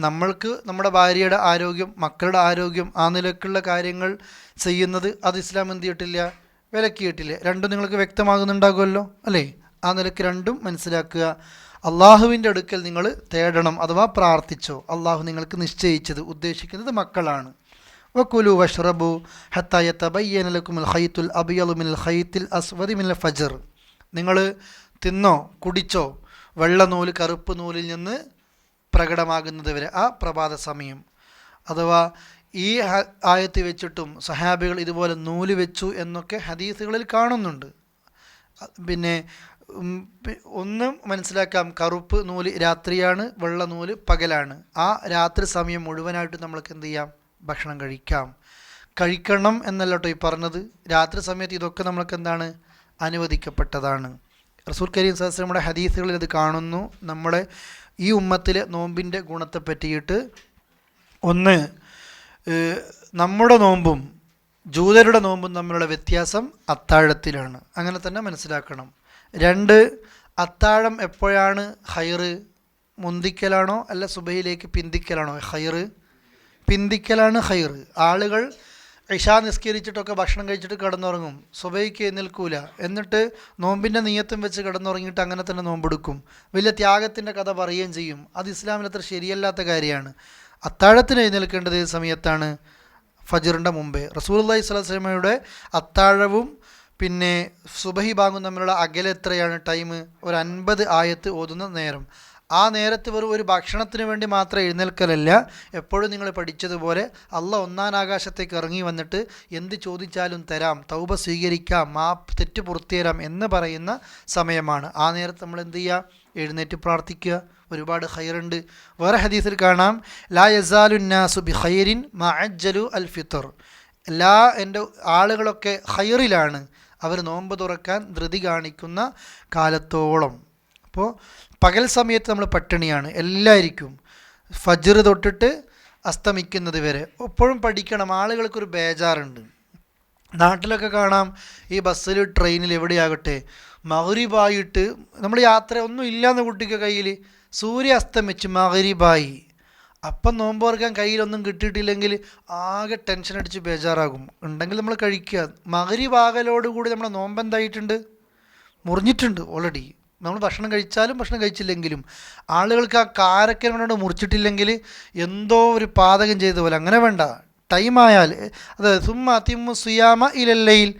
നമ്മൾക്ക് നമ്മുടെ ഭാര്യയുടെ ആരോഗ്യം, മക്കളുടെ ആരോഗ്യം, ആ നിലക്കുള്ള കാര്യങ്ങൾ ചെയ്യുന്നത് അത് ഇസ്ലാം എന്ത് ചെയ്തിട്ടില്ല, വിലക്കിയിട്ടില്ല. രണ്ടും നിങ്ങൾക്ക് വ്യക്തമാകുന്നുണ്ടാകുമല്ലോ, അല്ലേ? ആ നിലക്ക് രണ്ടും മനസ്സിലാക്കുക. അള്ളാഹുവിൻ്റെ അടുക്കൽ നിങ്ങൾ തേടണം, അഥവാ പ്രാർത്ഥിച്ചോ. അള്ളാഹു നിങ്ങൾക്ക് നിശ്ചയിച്ചത്, ഉദ്ദേശിക്കുന്നത് മക്കളാണ്. വകുലു വഷ്റബു ഹത്താ യതബയ്യന ലക്കുമുൽ ഖൈത്തുൽ അബ്യളു മിനൽ ഖൈത്തിൽ അസ്വദി മിനൽ ഫജ്ർ. നിങ്ങൾ തിന്നോ കുടിച്ചോ വെള്ള നൂല് കറുപ്പ് നൂലിൽ നിന്ന് പ്രകടമാകുന്നത് വരെ, ആ പ്രഭാത സമയം. അഥവാ ഈ ആയത്ത് വെച്ചിട്ടും സഹാബികൾ ഇതുപോലെ നൂല് വെച്ചു എന്നൊക്കെ ഹദീസുകളിൽ കാണുന്നുണ്ട്. പിന്നെ ഒന്നും മനസ്സിലാക്കാം, കറുപ്പ് നൂല് രാത്രിയാണ്, വെള്ള നൂല് പകലാണ്. ആ രാത്രി സമയം മുഴുവനായിട്ട് നമ്മൾക്ക് എന്ത് ചെയ്യാം, ഭക്ഷണം കഴിക്കണം എന്നല്ല കേട്ടോ ഈ പറഞ്ഞത്. രാത്രി സമയത്ത് ഇതൊക്കെ നമ്മൾക്ക് എന്താണ്, അനുവദിക്കപ്പെട്ടതാണ്. റസൂൽ കരീം സല്ലല്ലാഹു അലൈഹി വസല്ലമയുടെ ഹദീസുകളിൽ അത് കാണുന്നു. നമ്മുടെ ഈ ഉമ്മത്തിലെ നോമ്പിൻ്റെ ഗുണത്തെ പറ്റിയിട്ട്, ഒന്ന്, നമ്മുടെ നോമ്പും ജൂതരുടെ നോമ്പും തമ്മിലുള്ള വ്യത്യാസം അത്താഴത്തിലാണ്, അങ്ങനെ തന്നെ മനസ്സിലാക്കണം. രണ്ട്, അത്താഴം എപ്പോഴാണ് ഹൈറ്? മുന്തിക്കലാണോ അല്ല സുബഹിയിലേക്ക് പിന്തിക്കലാണോ ഹൈറ്? പിന്തിക്കലാണ് ഹൈറ്. ആളുകൾ ഇശാ നിസ്കരിച്ചിട്ടൊക്കെ ഭക്ഷണം കഴിച്ചിട്ട് കിടന്നുറങ്ങും, സുബഹിക്ക് എഴുന്നേൽക്കൂല, എന്നിട്ട് നോമ്പിൻ്റെ നിയ്യത്തും വെച്ച് കിടന്നുറങ്ങിയിട്ട് അങ്ങനെ തന്നെ നോമ്പെടുക്കും, വലിയ ത്യാഗത്തിൻ്റെ കഥ പറയുകയും ചെയ്യും. അത് ഇസ്ലാമിൽ അത്ര ശരിയല്ലാത്ത കാര്യമാണ്. അത്താഴത്തിന് എഴുന്നേൽക്കേണ്ടത് ഏത് സമയത്താണ്? ഫജ്റിൻ്റെ മുമ്പേ. റസൂലുള്ളാഹി സ്വല്ലല്ലാഹു അലൈഹി വസല്ലമയുടെ അത്താഴവും പിന്നെ സുബഹി ബാങ്കും തമ്മിലുള്ള അകലെ എത്രയാണ് ടൈം? ഒരു 50 ആയത്ത് ഓതുന്ന നേരം. ആ നേരത്ത് വെറും ഒരു ഭക്ഷണത്തിന് വേണ്ടി മാത്രം എഴുന്നേൽക്കലല്ല. എപ്പോഴും നിങ്ങൾ പഠിച്ചതുപോലെ അള്ളാഹ് ഒന്നാം ആകാശത്തേക്ക് ഇറങ്ങി വന്നിട്ട് എന്ത് ചോദിച്ചാലും തരാം, തൗബ സ്വീകരിക്കാം, തെറ്റ് പുറത്തുതരാം എന്ന് പറയുന്ന സമയമാണ്. ആ നേരത്ത് നമ്മൾ എന്ത് ചെയ്യുക? എഴുന്നേറ്റ് പ്രാർത്ഥിക്കുക. ഒരുപാട് ഖൈറുണ്ട്. വേറെ ഹദീസിൽ കാണാം, ലാ യസാലുന്നാസു ബി ഖൈരിൻ മഅജ്ജലു അൽ ഫിത്ർ. എൻ്റെ ആളുകളൊക്കെ ഖൈറിലാണ്, അവർ നോമ്പ് തുറക്കാൻ ധൃതി കാണിക്കുന്ന കാലത്തോളം. അപ്പോൾ പകൽ സമയത്ത് നമ്മൾ പട്ടിണിയാണ് എല്ലാവർക്കും, ഫജ്ർ തൊട്ടിട്ട് അസ്തമിക്കുന്നത് വരെ. എപ്പോഴും പഠിക്കണം. ആളുകൾക്കൊരു ബേജാറുണ്ട്. നാട്ടിലൊക്കെ കാണാം, ഈ ബസ്സിൽ ട്രെയിനിൽ എവിടെയാകട്ടെ മഗ്രിബായിട്ട് നമ്മൾ യാത്ര ഒന്നും ഇല്ലയെന്ന് കുട്ടിക്ക് കയ്യിൽ സൂര്യ അസ്തമിച്ച് മഗ്രിബായി, അപ്പം നോമ്പ് തുറക്കാൻ കയ്യിലൊന്നും കിട്ടിയിട്ടില്ലെങ്കിൽ ആകെ ടെൻഷൻ അടിച്ച് ബേജാറാകും. ഉണ്ടെങ്കിൽ നമ്മൾ കഴിക്കുക. മഗ്രിബാകലോടുകൂടി നമ്മുടെ നോമ്പ് എന്തായിട്ടുണ്ട്? മുറിഞ്ഞിട്ടുണ്ട് ഓൾറെഡി. നമ്മൾ ഭക്ഷണം കഴിച്ചാലും ഭക്ഷണം കഴിച്ചില്ലെങ്കിലും ആളുകൾക്ക് ആ കാരക്കൻ കൊണ്ട് മുറിച്ചിട്ടില്ലെങ്കിൽ എന്തോ ഒരു പാതകം ചെയ്ത പോലെ. അങ്ങനെ വേണ്ട. ടൈമായാൽ അതായത് സുമ്മ അതിമ്മു സിയാമ ഇലല്ലയിൽ,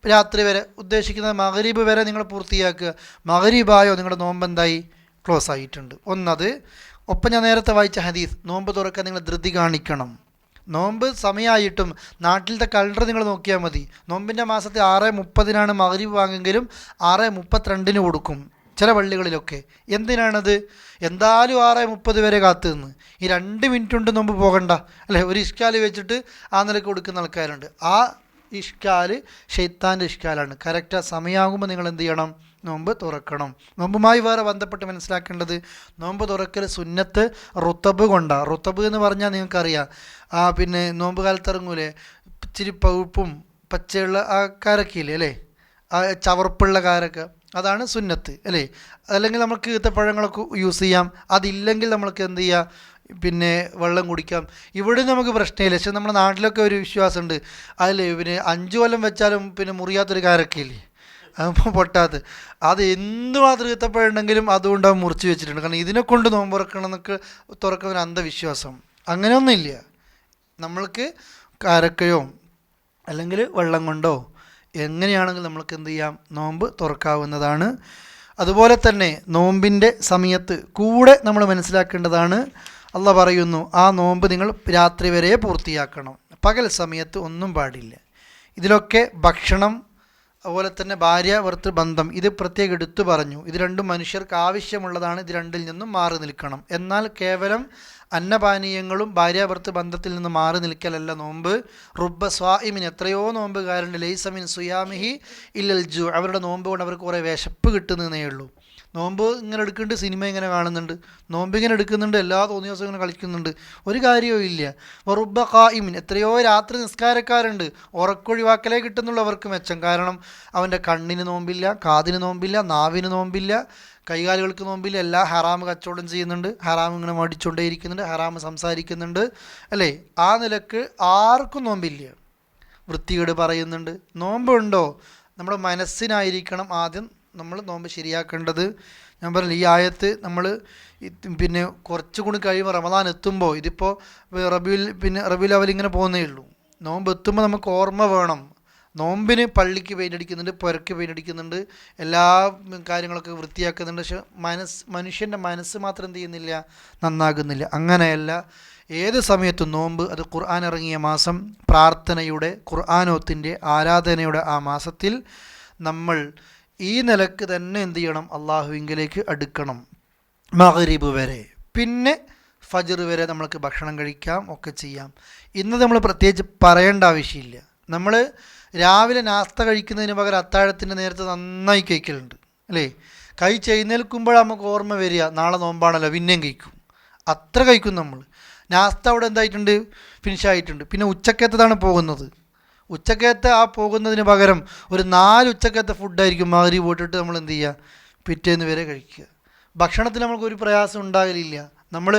രാത്രി വരെ ഉദ്ദേശിക്കുന്നത് മഗ്രിബ് വരെ നിങ്ങൾ പൂർത്തിയാക്കുക. മഗ്രിബായോ നിങ്ങളുടെ നോമ്പ് എന്തായി? ക്ലോസ് ആയിട്ടുണ്ട്. ഒന്നത്. ഒപ്പം ഞാൻ നേരത്തെ വായിച്ച ഹദീസ്, നോമ്പ് തുറക്കാൻ നിങ്ങൾ ധൃതി കാണിക്കണം. നോമ്പ് സമയമായിട്ടും നാട്ടിലത്തെ കലണ്ടർ നിങ്ങൾ നോക്കിയാൽ മതി. നോമ്പിൻ്റെ മാസത്തെ 6:30 മഗ്‌രിബ് വാങ്ങെങ്കിലും 6:32 കൊടുക്കും ചില പള്ളികളിലൊക്കെ. എന്തിനാണത്? എന്തായാലും 6:30 വരെ കാത്തു നിന്ന് ഈ 2 മിനിറ്റ് കൊണ്ട് നോമ്പ് പോകണ്ട അല്ലേ? ഒരു ഇഷ്കാല് വെച്ചിട്ട് ആ നിലക്ക് കൊടുക്കുന്ന ആൾക്കാരുണ്ട്. ആ ഇഷ്കാല് ഷെയ്ത്താൻ്റെ ഇഷ്കാലാണ്. കറക്റ്റ് ആ സമയമാകുമ്പോൾ നിങ്ങൾ എന്ത് ചെയ്യണം? നോമ്പ് തുറക്കണം. നോമ്പുമായി വേറെ ബന്ധപ്പെട്ട് മനസ്സിലാക്കേണ്ടത്, നോമ്പ് തുറക്കൽ സുന്നത്ത് റുത്തബ് കൊണ്ടാണ്. റുത്തബ് എന്ന് പറഞ്ഞാൽ നിങ്ങൾക്കറിയാം, പിന്നെ നോമ്പ് കാലത്ത് ഇറങ്ങൂലേ ഇച്ചിരി പഴുപ്പും പച്ചയുള്ള ആ കാരക്കയില്ലേ അല്ലേ, ആ ചവർപ്പുള്ള കാരക്ക, അതാണ് സുന്നത്ത് അല്ലേ. അല്ലെങ്കിൽ നമുക്ക് ഈത്തപ്പഴങ്ങളൊക്കെ യൂസ് ചെയ്യാം. അതില്ലെങ്കിൽ നമ്മൾക്ക് എന്ത് ചെയ്യാം? പിന്നെ വെള്ളം കുടിക്കാം. ഇവിടെ നമുക്ക് പ്രശ്നമില്ല. പക്ഷെ നമ്മുടെ നാട്ടിലൊക്കെ ഒരു വിശ്വാസമുണ്ട്, അതിൽ പിന്നെ 5 കൊല്ലം വെച്ചാലും പിന്നെ മുറിയാത്തൊരു കാരക്കയില്ലേ, അതിപ്പോൾ പൊട്ടാത്ത, അത് എന്തുമാത്രം ഈത്തപ്പഴുണ്ടെങ്കിലും അതുകൊണ്ട് അവൻ മുറിച്ച് വെച്ചിട്ടുണ്ട്. കാരണം ഇതിനെ കൊണ്ട് നോമ്പ് തുറക്കണം എന്നൊക്കെ തുറക്കുന്ന അന്ധവിശ്വാസം. അങ്ങനെയൊന്നുമില്ല. നമ്മൾക്ക് കാരക്കയോ അല്ലെങ്കിൽ വെള്ളം കൊണ്ടോ എങ്ങനെയാണെങ്കിലും നമ്മൾക്ക് എന്ത് ചെയ്യാം? നോമ്പ് തുറക്കാവുന്നതാണ്. അതുപോലെ തന്നെ നോമ്പിൻ്റെ സമയത്ത് കൂടെ നമ്മൾ മനസ്സിലാക്കേണ്ടതാണ്, അള്ളാഹ് പറയുന്നു ആ നോമ്പ് നിങ്ങൾ രാത്രി വരെ പൂർത്തിയാക്കണം, പകൽ സമയത്ത് ഒന്നും പാടില്ല. ഇതിലൊക്കെ ഭക്ഷണം, അതുപോലെ തന്നെ ഭാര്യ ഭർത്തൃ ബന്ധം, ഇത് പ്രത്യേകം എടുത്തു പറഞ്ഞു. ഇത് രണ്ടും മനുഷ്യർക്ക് ആവശ്യമുള്ളതാണ്. ഇത് രണ്ടിൽ നിന്നും മാറി നിൽക്കണം. എന്നാൽ കേവലം അന്നപാനീയങ്ങളും ഭാര്യ ഭർത്തൃ ബന്ധത്തിൽ നിന്ന് മാറി നിൽക്കലല്ല നോമ്പ്. റുബ്ബ സ്വാഇമിൻ, എത്രയോ നോമ്പുകാരുണ്ട്, ലൈസമിൻ സുയാമിഹി ഇല്ലൽ ജു, അവരുടെ നോമ്പ് കൊണ്ട് അവർക്ക് കുറേ വിശപ്പ് കിട്ടുന്നതേ ഉള്ളൂ. നോമ്പ് ഇങ്ങനെ എടുക്കുന്നുണ്ട്, സിനിമ ഇങ്ങനെ കാണുന്നുണ്ട്, നോമ്പ് ഇങ്ങനെ എടുക്കുന്നുണ്ട്, എല്ലാ തോന്നിയ ദിവസവും ഇങ്ങനെ കളിക്കുന്നുണ്ട്, ഒരു കാര്യവും ഇല്ല. വറുബ്ബ ഖായിമിൻ, എത്രയോ രാത്രി നിസ്കാരക്കാരുണ്ട്, ഉറക്കൊഴിവാക്കലേ കിട്ടുന്നുള്ളവർക്ക് മെച്ചം. കാരണം അവൻ്റെ കണ്ണിന് നോമ്പില്ല, കാതിന് നോമ്പില്ല, നാവിന് നോമ്പില്ല, കൈകാലുകൾക്ക് നോമ്പില്ല, എല്ലാ ഹറാമ് കച്ചവടം ചെയ്യുന്നുണ്ട്, ഹറാം ഇങ്ങനെ മടിച്ചുകൊണ്ടേയിരിക്കുന്നുണ്ട്, ഹറാമ് സംസാരിക്കുന്നുണ്ട് അല്ലേ. ആ നിലക്ക് ആർക്കും നോമ്പില്ല. വൃത്തികേട് പറയുന്നുണ്ട്. നോമ്പുണ്ടോ? നമ്മുടെ മനസ്സിനായിരിക്കണം ആദ്യം നമ്മൾ നോമ്പ് ശരിയാക്കേണ്ടത്. ഞാൻ പറഞ്ഞില്ല, ഈ ആയത്ത് നമ്മൾ പിന്നെ കുറച്ചുകൂടി കഴിയുമ്പോൾ റമദാൻ എത്തുമ്പോൾ, ഇതിപ്പോൾ റബീഉൽ അവ്വൽ ഇങ്ങനെ പോകുന്നേ ഉള്ളൂ. നോമ്പ് എത്തുമ്പോൾ നമുക്ക് ഓർമ്മ വേണം. നോമ്പിന് പള്ളിക്ക് പെയിൻ്റടിക്കുന്നുണ്ട്, പുരക്ക് പെയിൻ്റടിക്കുന്നുണ്ട്, എല്ലാ കാര്യങ്ങളൊക്കെ വൃത്തിയാക്കുന്നുണ്ട്. പക്ഷെ മനുഷ്യൻ്റെ മനസ്സ് മാത്രം എന്ത് ചെയ്യുന്നില്ല? നന്നാകുന്നില്ല. അങ്ങനെയല്ല, ഏത് സമയത്തും നോമ്പ്, അത് ഖുർആൻ ഇറങ്ങിയ മാസം, പ്രാർത്ഥനയുടെ, ഖുർആനോത്തിൻ്റെ, ആരാധനയുടെ ആ മാസത്തിൽ നമ്മൾ ഈ നിലക്ക് തന്നെ എന്ത് ചെയ്യണം? അള്ളാഹുവിങ്കിലേക്ക് അടുക്കണം. മഗ്‌രിബ് വരെ, പിന്നെ ഫജ്ർ വരെ നമ്മൾക്ക് ഭക്ഷണം കഴിക്കാം, ഒക്കെ ചെയ്യാം. ഇന്ന് നമ്മൾ പ്രത്യേകിച്ച് പറയേണ്ട ആവശ്യമില്ല. നമ്മൾ രാവിലെ നാസ്ത കഴിക്കുന്നതിന് പകരം അത്താഴത്തിൻ്റെ നേരത്തെ നന്നായി കഴിക്കലുണ്ട് അല്ലേ. എഴുന്നേൽക്കുമ്പോഴാണ് നമുക്ക് ഓർമ്മ വരിക, നാളെ നോമ്പാണല്ലോ, പിന്നെയും കഴിക്കും. അത്ര കഴിക്കും നമ്മൾ. നാസ്ത അവിടെ എന്തായിട്ടുണ്ട്? ഫിനിഷായിട്ടുണ്ട്. പിന്നെ ഉച്ചക്കത്തതാണ് പോകുന്നത്. ഉച്ചക്കത്തെ ആ പോകുന്നതിന് പകരം ഒരു 4 ഉച്ചക്കത്തെ ഫുഡായിരിക്കും മഗ്‌രിബ് പോയിട്ടിട്ട് നമ്മൾ എന്ത് ചെയ്യുക? പിറ്റേന്ന് വരെ കഴിക്കുക. ഭക്ഷണത്തിൽ നമുക്കൊരു പ്രയാസം ഉണ്ടാകലില്ല. നമ്മൾ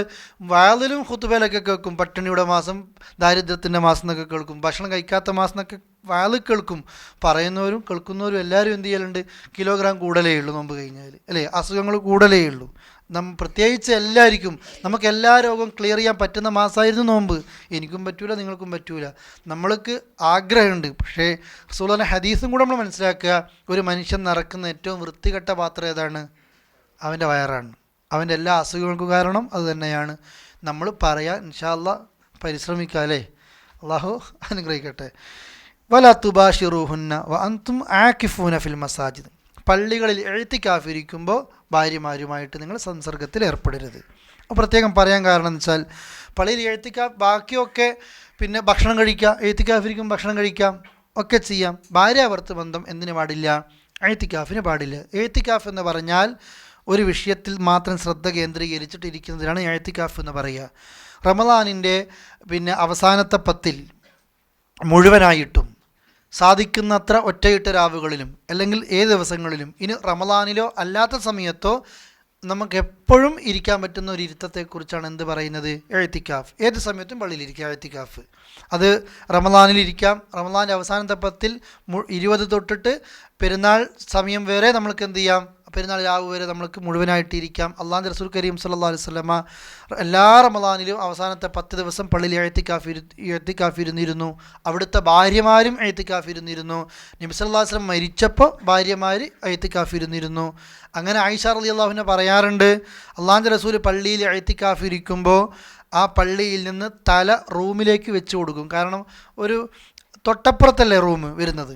വയലിലും ഖുത്ബയിലൊക്കെ കേൾക്കും, പട്ടിണിയുടെ മാസം, ദാരിദ്ര്യത്തിൻ്റെ മാസം എന്നൊക്കെ കേൾക്കും, ഭക്ഷണം കഴിക്കാത്ത മാസം എന്നൊക്കെ വയലിൽ കേൾക്കും. പറയുന്നവരും കേൾക്കുന്നവരും എല്ലാവരും എന്ത് ചെയ്യലുണ്ട്? കിലോഗ്രാം കൂടലേ ഉള്ളൂ നോമ്പ് കഴിഞ്ഞാൽ അല്ലേ, അസുഖങ്ങൾ കൂടലേ ഉള്ളൂ. പ്രത്യേകിച്ച് എല്ലാവർക്കും, നമുക്ക് എല്ലാ രോഗവും ക്ലിയർ ചെയ്യാൻ പറ്റുന്ന മാസമായിരുന്നു നോമ്പ്. എനിക്കും പറ്റൂല, നിങ്ങൾക്കും പറ്റൂല. നമ്മൾക്ക് ആഗ്രഹമുണ്ട്. പക്ഷേ റസൂലുള്ളാഹിന്റെ ഹദീസും കൂടെ നമ്മൾ മനസ്സിലാക്കുക, ഒരു മനുഷ്യൻ നിറക്കുന്ന ഏറ്റവും വൃത്തികെട്ട പാത്രം ഏതാണ്? അവൻ്റെ വയറാണ്. അവൻ്റെ എല്ലാ അസുഖങ്ങൾക്കും കാരണം അത് തന്നെയാണ്. നമ്മൾ പറയാൻ ഇൻഷാ അല്ലാഹ് പരിശ്രമിക്കുക അല്ലേ. അള്ളാഹു അനുഗ്രഹിക്കട്ടെ. വലാ തുബാശിറൂഹുന്ന വ അൻതും ആകിഫൂന ഫിൽ മസാജിദ്, പള്ളികളിൽ ഇഅ്തികാഫിരിക്കുമ്പോൾ ഭാര്യമാരുമായിട്ട് നിങ്ങൾ സംസർഗത്തിൽ ഏർപ്പെടരുത്. പ്രത്യേകം പറയാൻ കാരണം എന്ന് വെച്ചാൽ, പള്ളിയിൽ ഇഅ്തികാഫ്, ബാക്കിയൊക്കെ പിന്നെ ഭക്ഷണം കഴിക്കാം, ഇഅ്തികാഫിരിക്കും ഭക്ഷണം കഴിക്കാം, ഒക്കെ ചെയ്യാം. ഭാര്യാഭർത്തൃ ബന്ധം എന്തിനു പാടില്ല? ഇഅ്തികാഫിന് പാടില്ല. ഇഅ്തികാഫ് എന്ന് പറഞ്ഞാൽ ഒരു വിഷയത്തിൽ മാത്രം ശ്രദ്ധ കേന്ദ്രീകരിച്ചിട്ടിരിക്കുന്നതിനാണ് ഇഅ്തികാഫ് എന്ന് പറയുക. റമദാനിൻ്റെ പിന്നെ അവസാനത്തെ 10 മുഴുവനായിട്ടും സാധിക്കുന്നത്ര ഒറ്റയിട്ട രാവുകളിലും അല്ലെങ്കിൽ ഏത് ദിവസങ്ങളിലും, ഇനി റമദാനിലോ അല്ലാത്ത സമയത്തോ നമുക്ക് എപ്പോഴും ഇരിക്കാൻ പറ്റുന്ന ഒരു ഇരുത്തത്തെക്കുറിച്ചാണ് എന്ത് പറയുന്നത്? ഇഅ്തികാഫ്. ഏത് സമയത്തും പള്ളിയിലിരിക്കുക ഇഅ്തികാഫ്. അത് റമദാനിലിരിക്കാം. റമദാൻ്റെ അവസാനത്തെ 10 20 തൊട്ടിട്ട് പെരുന്നാൾ സമയം വരെ നമ്മൾക്ക് എന്ത് ചെയ്യാം? പെരുന്നാൾ രാവ് വരെ നമ്മൾക്ക് മുഴുവനായിട്ട് ഇരിക്കാം. അള്ളാഹുവിൻ്റെ റസൂൽ കരീം സല്ലല്ലാഹു അലൈഹി വസല്ലമ എല്ലാ റമദാനിലും അവസാനത്തെ 10 ദിവസം പള്ളിയിൽ എഴുത്തിക്കാഫിരുന്നിരുന്നു. അവിടുത്തെ ഭാര്യമാരും എഴുത്തിക്കാഫിരുന്നിരുന്നു. നബി സല്ലല്ലാഹു അലൈഹി വസല്ലം മരിച്ചപ്പോൾ ഭാര്യമാർ എഴുത്തിക്കാഫിരുന്നിരുന്നു. അങ്ങനെ ആയിഷ റളിയല്ലാഹു അൻഹ പറയാറുണ്ട്, അള്ളാഹുവിൻ്റെ റസൂൽ പള്ളിയിൽ എഴുത്തിക്കാഫിരിക്കുമ്പോൾ ആ പള്ളിയിൽ നിന്ന് തല റൂമിലേക്ക് വെച്ച് കൊടുക്കും. കാരണം ഒരു തൊട്ടപ്പുറത്തല്ലേ റൂം വരുന്നത്.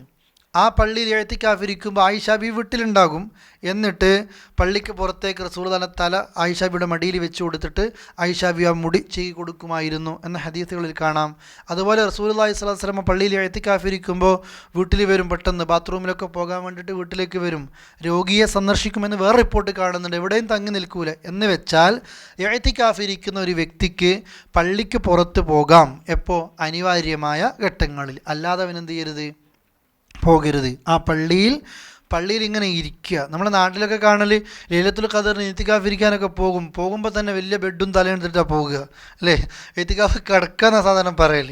ആ പള്ളിയിൽ എഴുത്തിക്കാഫിരിക്കുമ്പോൾ ആയിഷ ബി വീട്ടിലുണ്ടാകും. എന്നിട്ട് പള്ളിക്ക് പുറത്തേക്ക് റസൂലുള്ളാഹിയുടെ തല ആയിഷ ബിയുടെ മടിയിൽ വെച്ച് കൊടുത്തിട്ട് ആയിഷ ബി ആ മുടി ചെയ്യി കൊടുക്കുമായിരുന്നു എന്ന ഹദീസുകളിൽ കാണാം. അതുപോലെ റസൂലുള്ളാഹി സ്വല്ലല്ലാഹു അലൈഹി വസല്ലം പള്ളിയിൽ എഴുത്തിക്കാഫിരിക്കുമ്പോൾ വീട്ടിൽ വരും, പെട്ടെന്ന് ബാത്റൂമിലൊക്കെ പോകാൻ വേണ്ടിയിട്ട് വീട്ടിലേക്ക് വരും. രോഗിയെ സന്ദർശിക്കുമെന്ന് വേറെ റിപ്പോർട്ട് കാണുന്നുണ്ട്, എവിടെയും തങ്ങി നിൽക്കൂല. എന്ന് വെച്ചാൽ എഴുത്തിക്കാഫിരിക്കുന്ന ഒരു വ്യക്തിക്ക് പള്ളിക്ക് പുറത്ത് പോകാം എപ്പോൾ? അനിവാര്യമായ ഘട്ടങ്ങളിൽ. അല്ലാതെ അവനെന്ത് ചെയ്യരുത്? പോകരുത്. ആ പള്ളിയിൽ ഇങ്ങനെ ഇരിക്കുക. നമ്മുടെ നാട്ടിലൊക്കെ കാണൽ ലൈലത്തുൽ ഖദറിന് ഇത്തിക്കാഫിരിക്കാനൊക്കെ പോകുമ്പോൾ തന്നെ വലിയ ബെഡും തലയെടുത്തിട്ടാണ് പോകുക അല്ലേ. ഇത്തിക്കാഫ് കിടക്കാന്നാണ് സാധാരണ പറയൽ.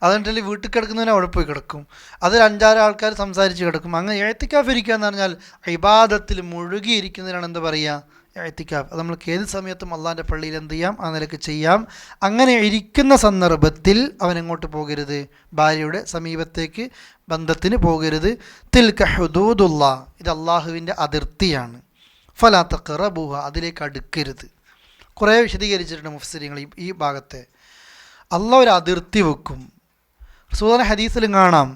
അതുകൊണ്ടല്ലേ വീട്ടിൽ കിടക്കുന്നതിന് അവിടെ പോയി കിടക്കും. അതിൽ 5-6 ആൾക്കാർ സംസാരിച്ച് കിടക്കും. അങ്ങനെ ഇത്തിക്കാഫിരിക്കുക എന്ന് പറഞ്ഞാൽ ഇബാദത്തിൽ മുഴുകിയിരിക്കുന്നതിനാണ് എന്താ പറയുക? ഇത്തിക്കാഫ്. അത് നമ്മൾക്ക് ഏത് സമയത്തും അള്ളാഹിൻ്റെ പള്ളിയിൽ എന്ത് ചെയ്യാം? ആ നിലക്ക് ചെയ്യാം. അങ്ങനെ ഇരിക്കുന്ന സന്ദർഭത്തിൽ അവൻ എങ്ങോട്ട് പോകരുത്? ഭാര്യയുടെ സമീപത്തേക്ക് ബന്ധത്തിന് പോകരുത്. തിൽക ഹുദൂദുല്ലാഹ്, ഇത് അള്ളാഹുവിൻ്റെ അതിർത്തിയാണ്. ഫലാ തഖറബൂഹ, അതിലേക്ക് അടുക്കരുത്. കുറേ വിശദീകരിച്ചിട്ടുണ്ട് മുഫസ്സിരീങ്ങൾ ഈ ഭാഗത്തെ. അള്ളാഹ് ഒരു അതിർത്തി വെക്കും. റസൂലുള്ളാഹിയുടെ ഹദീസിലും കാണാം,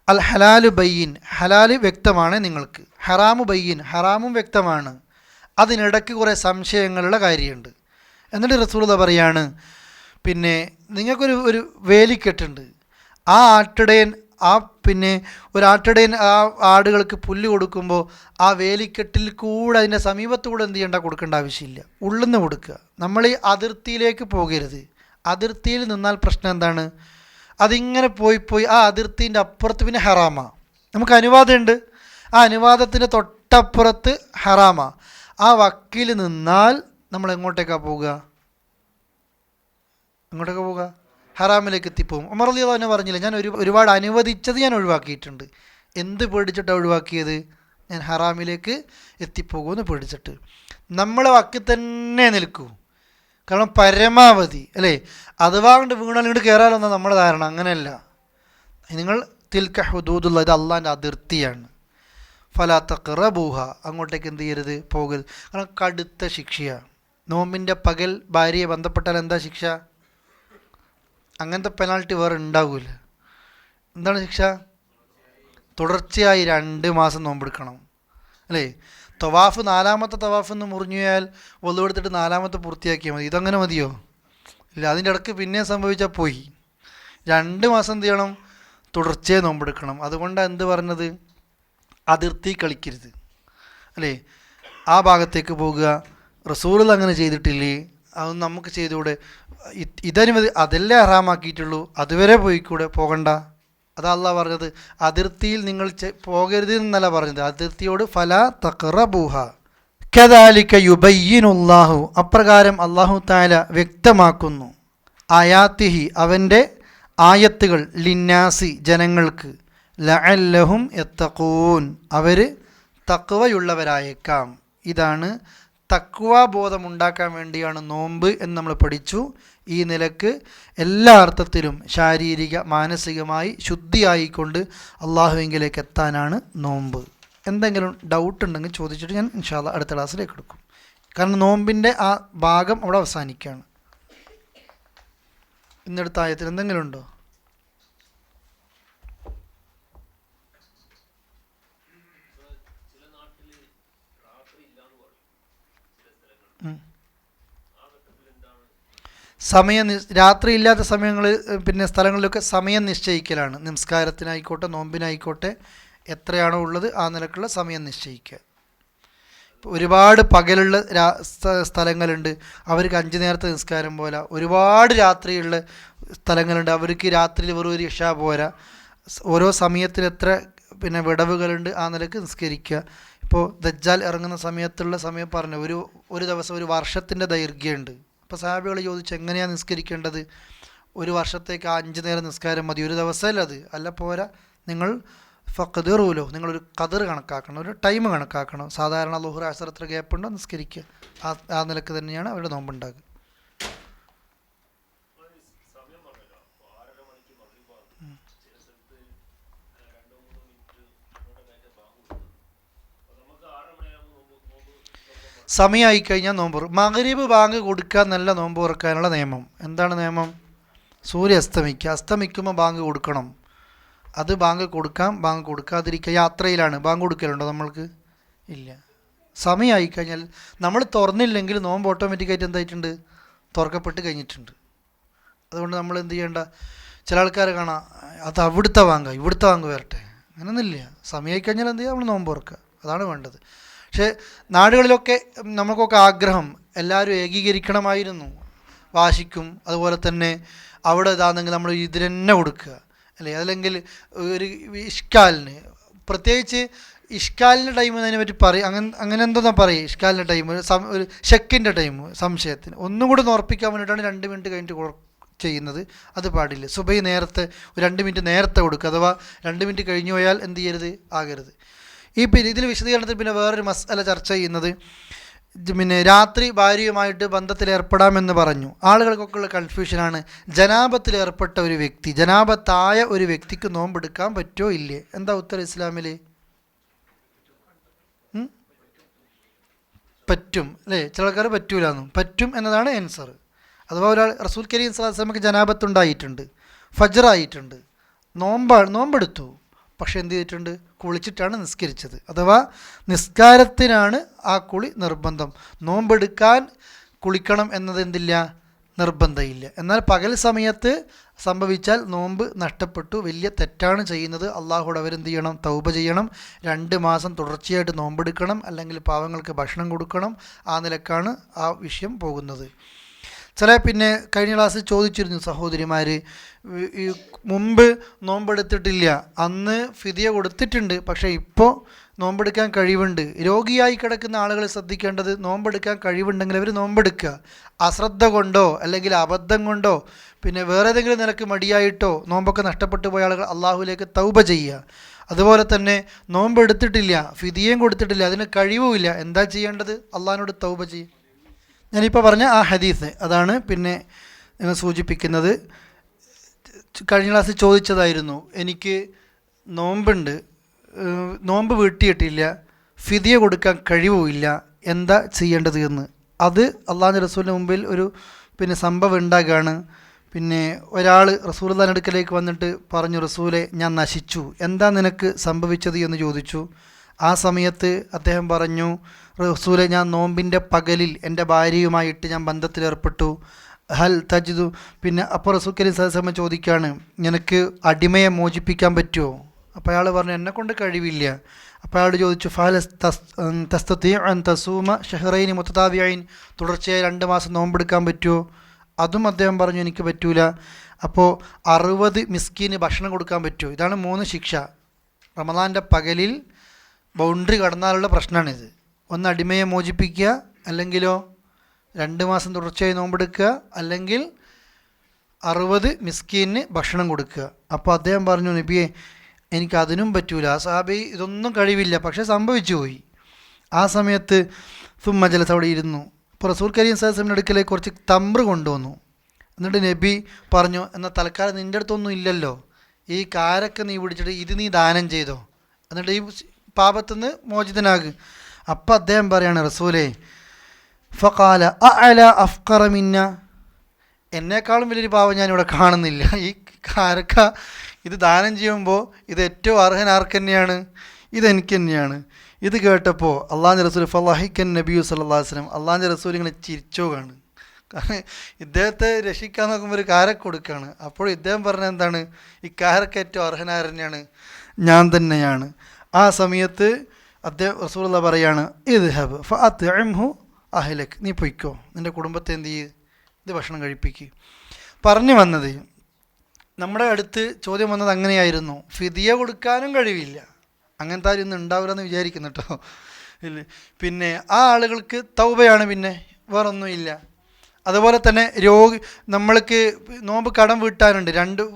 അൽ ഹലാലു ബയ്യിൻ, ഹലാല് വ്യക്തമാണ് നിങ്ങൾക്ക്, ഹറാമു ബയ്യിൻ, ഹറാമും വ്യക്തമാണ്. അതിനിടയ്ക്ക് കുറേ സംശയങ്ങളുടെ കാര്യമുണ്ട്. എന്നിട്ട് റസൂലുള്ളാഹി പറയാണ്, പിന്നെ നിങ്ങൾക്കൊരു വേലിക്കെട്ടുണ്ട്. ആ ആട്ടിടയൻ ഒരാട്ടിടയൻ ആ ആടുകൾക്ക് പുല്ല് കൊടുക്കുമ്പോൾ ആ വേലിക്കെട്ടിൽ കൂടെ അതിൻ്റെ സമീപത്തുകൂടെ എന്ത് ചെയ്യേണ്ട? കൊടുക്കേണ്ട ആവശ്യമില്ല, ഉള്ളിൽ നിന്ന് കൊടുക്കുക. നമ്മൾ ഈ അതിർത്തിയിലേക്ക് പോകരുത്. അതിർത്തിയിൽ നിന്നാൽ പ്രശ്നം എന്താണ്? അതിങ്ങനെ പോയി ആ അതിർത്തിൻ്റെ അപ്പുറത്ത് പിന്നെ ഹറാമാ. നമുക്ക് അനുവാദമുണ്ട്, ആ അനുവാദത്തിൻ്റെ തൊട്ടപ്പുറത്ത് ഹറാമാ. ആ വക്കിൽ നിന്നാൽ നമ്മൾ എങ്ങോട്ടേക്കാണ് പോവുക? ഹറാമിലേക്ക് എത്തിപ്പോവും. ഉമർ റളിയല്ലാഹു അൻഹു പറഞ്ഞില്ല, ഞാൻ ഒരുപാട് അനുവദിച്ചത് ഞാൻ ഒഴിവാക്കിയിട്ടുണ്ട്. എന്ത് പേടിച്ചിട്ടാണ് ഒഴിവാക്കിയത്? ഞാൻ ഹറാമിലേക്ക് എത്തിപ്പോകുമെന്ന് പേടിച്ചിട്ട്. നമ്മൾ വക്കിൽ തന്നെ നിൽക്കൂ. കാരണം പരമാവധി അല്ലേ, അഥവാ കൊണ്ട് വീണാൽ ഇങ്ങോട്ട് കയറാലൊന്നും നമ്മുടെ ധാരണ. അങ്ങനെയല്ല. നിങ്ങൾ തിൽക ഹുദൂദുല്ലാഹ്, ഇത് അള്ളാഹിൻ്റെ അതിർത്തിയാണ്. ഫലാ തഖറബൂഹ, അങ്ങോട്ടേക്ക് എന്ത് ചെയ്യരുത്? പോകരുത്. കാരണം കടുത്ത ശിക്ഷയാണ്. നോമ്പിൻ്റെ പകൽ ഭാര്യയെ ബന്ധപ്പെട്ടാൽ എന്താ ശിക്ഷ? അങ്ങനത്തെ പെനാൾട്ടി വേറെ ഉണ്ടാവില്ല. എന്താണ് ശിക്ഷ? തുടർച്ചയായി 2 മാസം നോമ്പെടുക്കണം അല്ലേ. തവാഫ് 4ാമത്തെ തവാഫ് എന്ന് മുറിഞ്ഞു പോയാൽ വളു എടുത്തിട്ട് 4ാമത്തെ പൂർത്തിയാക്കിയാൽ മതി. ഇതങ്ങനെ മതിയോ? ഇല്ല. അതിൻ്റെ ഇടയ്ക്ക് പിന്നെ സംഭവിച്ചാൽ പോയി. 2 മാസം എന്ത് ചെയ്യണം? തുടർച്ചയായി നോമ്പെടുക്കണം. അതുകൊണ്ടാണ് എന്ത് പറഞ്ഞത്? അതിർത്തി കളിക്കരുത് അല്ലേ. ആ ഭാഗത്തേക്ക് പോകുക. റസൂൽ അങ്ങനെ ചെയ്തിട്ടില്ലേ? അതൊന്നും നമുക്ക് ചെയ്തുകൂടെ? ഇതനുമതി അതല്ലേ ഹറാമാക്കിയിട്ടുള്ളൂ, അതുവരെ പോകണ്ട. അതാ അള്ളാഹ് പറഞ്ഞത്. അതിർത്തിയിൽ നിങ്ങൾ പോകരുത് എന്നല്ല പറഞ്ഞത്, അതിർത്തിയോട് ഫലാ തഖറബൂഹ കദാലിക യുബയ്യിനുല്ലാഹു, അപ്രകാരം അല്ലാഹു തആല വ്യക്തമാക്കുന്നു, ആയാത്തിഹി, അവൻ്റെ ആയത്തുകൾ, ലിന്നാസി, ജനങ്ങൾക്ക്, ലഅല്ലഹും യത്തഖൂൻ, അവർ തഖ്വയുള്ളവരായേക്കാം. ഇതാണ് തഖ്വ ബോധമുണ്ടാക്കാൻ വേണ്ടിയാണ് നോമ്പ് എന്ന് നമ്മൾ പഠിച്ചു. ഈ നിലക്ക് എല്ലാ അർത്ഥത്തിലും ശാരീരിക മാനസികമായി ശുദ്ധിയായിക്കൊണ്ട് അള്ളാഹുവിലേക്ക് എത്താനാണ് നോമ്പ്. എന്തെങ്കിലും ഡൗട്ട് ഉണ്ടെങ്കിൽ ചോദിച്ചിട്ട് ഞാൻ ഇൻഷാ അല്ലാഹ് അടുത്ത ക്ലാസ്സിലേക്ക് എടുക്കും. കാരണം നോമ്പിൻ്റെ ആ ഭാഗം അവിടെ അവസാനിക്കുകയാണ്. ഇന്നടുത്ത ആയത്തിൽ എന്തെങ്കിലും ഉണ്ടോ? രാത്രിയില്ലാത്ത സമയങ്ങളിൽ പിന്നെ സ്ഥലങ്ങളിലൊക്കെ സമയം നിശ്ചയിക്കലാണ്. നിസ്കാരത്തിനായിക്കോട്ടെ നോമ്പിനായിക്കോട്ടെ എത്രയാണോ ഉള്ളത് ആ നിലക്കുള്ള സമയം നിശ്ചയിക്കുക. ഒരുപാട് പകലുള്ള സ്ഥലങ്ങളുണ്ട്, അവർക്ക് 5 നേരത്തെ നിസ്കാരം പോരാ. ഒരുപാട് രാത്രിയുള്ള സ്ഥലങ്ങളുണ്ട്, അവർക്ക് രാത്രിയിൽ വെറും ഒരു ഇശാ പോരാ. ഓരോ സമയത്തിന് എത്ര പിന്നെ വിടവുകളുണ്ട്, ആ നിലക്ക് നിസ്കരിക്കുക. ഇപ്പോൾ ദജ്ജാൽ ഇറങ്ങുന്ന സമയത്തുള്ള സമയം പറഞ്ഞു, ഒരു ദിവസം 1 വർഷത്തിൻ്റെ ദൈർഘ്യമുണ്ട്. അപ്പോൾ സഹാബികൾ ചോദിച്ചു, എങ്ങനെയാണ് നിസ്കരിക്കേണ്ടത്? 1 വർഷത്തേക്ക് 5 നേരം നിസ്കാരം മതി, ഒരു ദിവസമല്ല അത് അല്ല പോരാ, നിങ്ങൾ ഫഖ്ദിറൂലോ, നിങ്ങളൊരു ഖദർ കണക്കാക്കണം, ഒരു ടൈം കണക്കാക്കണം. സാധാരണ ളുഹ്ർ അസ്ർ എത്ര ഗ്യാപ്പുണ്ടോ നിസ്കരിക്കുക, ആ നിലക്ക് തന്നെയാണ് അവരുടെ നോമ്പുണ്ടാകുക. സമയമായി കഴിഞ്ഞാൽ നോമ്പ് മഗ്രിബ് ബാങ്ക് കൊടുക്കാൻ നല്ല നോമ്പ് തുറക്കാനുള്ള നിയമം എന്താണ്? നിയമം സൂര്യ അസ്തമിക്കുമ്പോൾ ബാങ്ക് കൊടുക്കണം. അത് ബാങ്ക് കൊടുക്കാം, ബാങ്ക് കൊടുക്കാതിരിക്കുക. യാത്രയിലാണ് ബാങ്ക് കൊടുക്കലുണ്ടോ നമ്മൾക്ക്? ഇല്ല. സമയമായി കഴിഞ്ഞാൽ നമ്മൾ തുറന്നില്ലെങ്കിൽ നോമ്പ് ഓട്ടോമാറ്റിക്കായിട്ട് എന്തായിട്ടുണ്ട്? തുറക്കപ്പെട്ട് കഴിഞ്ഞിട്ടുണ്ട്. അതുകൊണ്ട് നമ്മൾ എന്ത് ചെയ്യേണ്ട? ചില ആൾക്കാർ കാണാം, അത് അവിടുത്തെ ബാങ്ക് ഇവിടുത്തെ ബാങ്ക് വരട്ടെ, അങ്ങനെയൊന്നുമില്ല. സമയമായി കഴിഞ്ഞാൽ എന്ത് ചെയ്യുക? നമ്മൾ നോമ്പ് തുറക്കുക, അതാണ് വേണ്ടത്. പക്ഷേ നാടുകളിലൊക്കെ നമുക്കൊക്കെ ആഗ്രഹം എല്ലാവരും ഏകീകരിക്കണമായിരുന്നു, വാശിക്കും. അതുപോലെ തന്നെ അവിടെ ഇതാണെങ്കിൽ നമ്മൾ ഇതിന് തന്നെ കൊടുക്കുക അല്ലേ? അല്ലെങ്കിൽ ഒരു ഇഷ്കാലിന്, പ്രത്യേകിച്ച് ഇഷ്കാലിൻ്റെ ടൈം എന്നതിനെ പറ്റി പറയും, അങ്ങനെ എന്തോന്നാ പറയുക? ഇഷ്കാലിൻ്റെ ടൈം ഒരു ഷെക്കിൻ്റെ ടൈം, സംശയത്തിന് ഒന്നും കൂടി ഓർപ്പിക്കാൻ വേണ്ടിയിട്ടാണ് 2 മിനിറ്റ് കഴിഞ്ഞിട്ട് ചെയ്യുന്നത്. അത് പാടില്ല. സുബഹി നേരത്തെ ഒരു 2 മിനിറ്റ് നേരത്തെ കൊടുക്കുക. അഥവാ 2 മിനിറ്റ് കഴിഞ്ഞു പോയാൽ എന്ത് ചെയ്യരുത്? ആകരുത്. ഇതിൽ വിശദീകരണത്തിൽ പിന്നെ വേറൊരു മസ്അല ചർച്ച ചെയ്യുന്നത്, പിന്നെ രാത്രി ഭാര്യയുമായിട്ട് ബന്ധത്തിലേർപ്പെടാമെന്ന് പറഞ്ഞു. ആളുകൾക്കൊക്കെ ഉള്ള കൺഫ്യൂഷനാണ്, ജനാബത്തിലേർപ്പെട്ട ഒരു വ്യക്തി, ജനാബത്തായ ഒരു വ്യക്തിക്ക് നോമ്പെടുക്കാൻ പറ്റുമോ ഇല്ലേ? എന്താ ഉത്തരം ഇസ്ലാമിൽ? പറ്റും അല്ലേ? ചില ആൾക്കാർ പറ്റൂലെന്നും. പറ്റും എന്നതാണ് ആൻസർ. അഥവാ ഒരാൾ റസൂൽ കരീം സ്വല്ലല്ലാഹു അലൈഹി വസല്ലമക്ക് ജനാബത്തുണ്ടായിട്ടുണ്ട്, ഫജ്റായിട്ടുണ്ട്, നോമ്പെടുത്തു, പക്ഷെ എന്ത് ചെയ്തിട്ടുണ്ട്? കുളിച്ചിട്ടാണ് നിസ്കരിച്ചത്. അഥവാ നിസ്കാരത്തിനാണ് ആ കുളി നിർബന്ധം. നോമ്പെടുക്കാൻ കുളിക്കണം എന്നത് എന്തില്ല? നിർബന്ധമില്ല. എന്നാൽ പകൽ സമയത്ത് സംഭവിച്ചാൽ നോമ്പ് നഷ്ടപ്പെട്ടു, വലിയ തെറ്റാണ് ചെയ്യുന്നത്. അള്ളാഹുവോട് അവരെന്ത് ചെയ്യണം? തൗബ ചെയ്യണം. 2 മാസം തുടർച്ചയായിട്ട് നോമ്പെടുക്കണം, അല്ലെങ്കിൽ പാവങ്ങൾക്ക് ഭക്ഷണം കൊടുക്കണം. ആ നിലക്കാണ് ആ വിഷയം പോകുന്നത്. പിന്നെ കഴിഞ്ഞ ക്ലാസ്സിൽ ചോദിച്ചിരുന്നു സഹോദരിമാർ, ഈ മുമ്പ് നോമ്പെടുത്തിട്ടില്ല, അന്ന് ഫിദിയ കൊടുത്തിട്ടുണ്ട്, പക്ഷേ ഇപ്പോൾ നോമ്പെടുക്കാൻ കഴിവുണ്ട്. രോഗിയായി കിടക്കുന്ന ആളുകൾ ശ്രദ്ധിക്കേണ്ടത്, നോമ്പെടുക്കാൻ കഴിവുണ്ടെങ്കിൽ അവർ നോമ്പെടുക്കുക. അശ്രദ്ധ കൊണ്ടോ അല്ലെങ്കിൽ അബദ്ധം കൊണ്ടോ പിന്നെ വേറെ ഏതെങ്കിലും നിലക്ക് മടിയായിട്ടോ നോമ്പൊക്കെ നഷ്ടപ്പെട്ടു പോയ ആളുകൾ അള്ളാഹുവിലേക്ക് തൗബ ചെയ്യുക. അതുപോലെ തന്നെ നോമ്പെടുത്തിട്ടില്ല, ഫിദിയയും കൊടുത്തിട്ടില്ല, അതിന് കഴിവുമില്ല, എന്താ ചെയ്യേണ്ടത്? അള്ളാഹിനോട് തൗബ ചെയ്യുക. ഞാനിപ്പോൾ പറഞ്ഞ ആ ഹദീസ് അതാണ് പിന്നെ നിങ്ങൾ സൂചിപ്പിക്കുന്നത്. കഴിഞ്ഞ ക്ലാസ്സിൽ ചോദിച്ചതായിരുന്നു, എനിക്ക് നോമ്പുണ്ട്, നോമ്പ് വീട്ടിയിട്ടില്ല, ഫിദിയ കൊടുക്കാൻ കഴിവുമില്ല, എന്താ ചെയ്യേണ്ടത് എന്ന്. അത് അള്ളാഹുവിൻ്റെ റസൂലിൻ്റെ മുമ്പിൽ ഒരു പിന്നെ സംഭവം ഉണ്ടാകുകയാണ്. പിന്നെ ഒരാൾ റസൂലുള്ളാഹിയുടെ അടുക്കലേക്ക് വന്നിട്ട് പറഞ്ഞു, റസൂലെ ഞാൻ നശിച്ചു, എന്താ നിനക്ക് സംഭവിച്ചത് എന്ന് ചോദിച്ചു. ആ സമയത്ത് അദ്ദേഹം പറഞ്ഞു, റസൂലെ ഞാൻ നോമ്പിൻ്റെ പകലിൽ എൻ്റെ ഭാര്യയുമായിട്ട് ഞാൻ ബന്ധത്തിലേർപ്പെട്ടു, ഹൽ തജിദു. പിന്നെ അപ്പോൾ റസൂൽ കരീം സ്വല്ലല്ലാഹു അലൈഹി വസല്ലം ചോദിക്കുകയാണ്, നിനക്ക് അടിമയെ മോചിപ്പിക്കാൻ പറ്റുമോ? അപ്പോൾ അയാൾ പറഞ്ഞു, എന്നെക്കൊണ്ട് കഴിവില്ല. അപ്പോൾ അയാൾ ചോദിച്ചു, ഫഹൽ തസ്തതിഉ അൻ തസൂമ ഷഹ്റൈനി മുതതാബിഈൻ, തുടർച്ചയായി 2 മാസം നോമ്പെടുക്കാൻ പറ്റുമോ? അതും അദ്ദേഹം പറഞ്ഞു, എനിക്ക് പറ്റൂല. അപ്പോൾ 60 മിസ്കീന് ഭക്ഷണം കൊടുക്കാൻ പറ്റുമോ? ഇതാണ് 3 ശിക്ഷ. റമദാൻ്റെ പകലിൽ ബൗണ്ടറി കടന്നാലുള്ള പ്രശ്നമാണിത്. ഒന്ന് അടിമയെ മോചിപ്പിക്കുക, അല്ലെങ്കിലോ 2 മാസം തുടർച്ചയായി നോമ്പെടുക്കുക, അല്ലെങ്കിൽ 60 മിസ്കീന് ഭക്ഷണം കൊടുക്കുക. അപ്പോൾ അദ്ദേഹം പറഞ്ഞു, നബിയെ എനിക്കതിനും പറ്റൂല. ആ സഹാബി ഇതൊന്നും കഴിവില്ല, പക്ഷേ സംഭവിച്ചു പോയി. ആ സമയത്ത് സുമ്മ ജലസ് അവിടെ ഇരുന്നു. അപ്പോൾ റസൂൽ കരീം സ്വല്ലല്ലാഹു അലൈഹി വസല്ലം അടുക്കലേക്ക് കുറച്ച് തംറ് കൊണ്ടുവന്നു. എന്നിട്ട് നബി പറഞ്ഞു, എന്നാൽ തൽക്കാലം നിൻ്റെ അടുത്തൊന്നും ഇല്ലല്ലോ, ഈ കാരൊക്കെ നീ പിടിച്ചിട്ട് ഇത് നീ ദാനം ചെയ്തോ, എന്നിട്ട് ഈ പാപത്തുനിന്ന് മോചിതനാകും. അപ്പം അദ്ദേഹം പറയാണ്, റസൂലേ ഫഖാല അഅല അഫ്ഖറ മിന്ന, എന്നെക്കാളും വലിയൊരു പാവം ഞാനിവിടെ കാണുന്നില്ല. ഈ കാരക്ക ഇത് ദാനം ചെയ്യുമ്പോൾ ഇത് ഏറ്റവും അർഹൻ ആർക്ക് തന്നെയാണ്? ഇതെനിക്ക് തന്നെയാണ്. ഇത് കേട്ടപ്പോൾ അള്ളാഹുവിൻ്റെ റസൂൽ ഫളഹിക്കൻ നബി സല്ലല്ലാഹു അലൈഹി വസല്ലം, അള്ളാഹുവിൻ്റെ റസൂൽ ഇങ്ങനെ ചിരിച്ചോകാണ്. കാരണം ഇദ്ദേഹത്തെ രക്ഷിക്കാൻ നോക്കുമ്പോൾ ഒരു കാരക്ക കൊടുക്കുകയാണ്. അപ്പോൾ ഇദ്ദേഹം പറഞ്ഞ എന്താണ്? ഈ കാരക്ക ഏറ്റവും അർഹനാർ തന്നെയാണ്, ഞാൻ തന്നെയാണ്. ആ സമയത്ത് അദ്ദേഹം റസൂലുള്ളാഹി പറയാണ്, ഇദ്ഹബ് ഫഅത്ഇംഹു അഹ്ലക്, നീ പൊയ്ക്കോ, നിൻ്റെ കുടുംബത്തെ എന്ത് ചെയ്യ്, ഇത് ഭക്ഷണം കഴിപ്പിക്കുക. പറഞ്ഞു വന്നത്, നമ്മുടെ അടുത്ത് ചോദ്യം വന്നത് അങ്ങനെയായിരുന്നു, ഫിദിയ കൊടുക്കാനും കഴിവില്ല, അങ്ങനത്തെ ആരും ഇന്ന് ഉണ്ടാവില്ലെന്ന് വിചാരിക്കുന്നു കേട്ടോ. ഇല്ല, പിന്നെ ആ ആളുകൾക്ക് തൗബയാണ്, പിന്നെ വേറൊന്നുമില്ല. അതുപോലെ തന്നെ നമ്മൾക്ക് നോമ്പ് കടം വീട്ടാനുണ്ട്.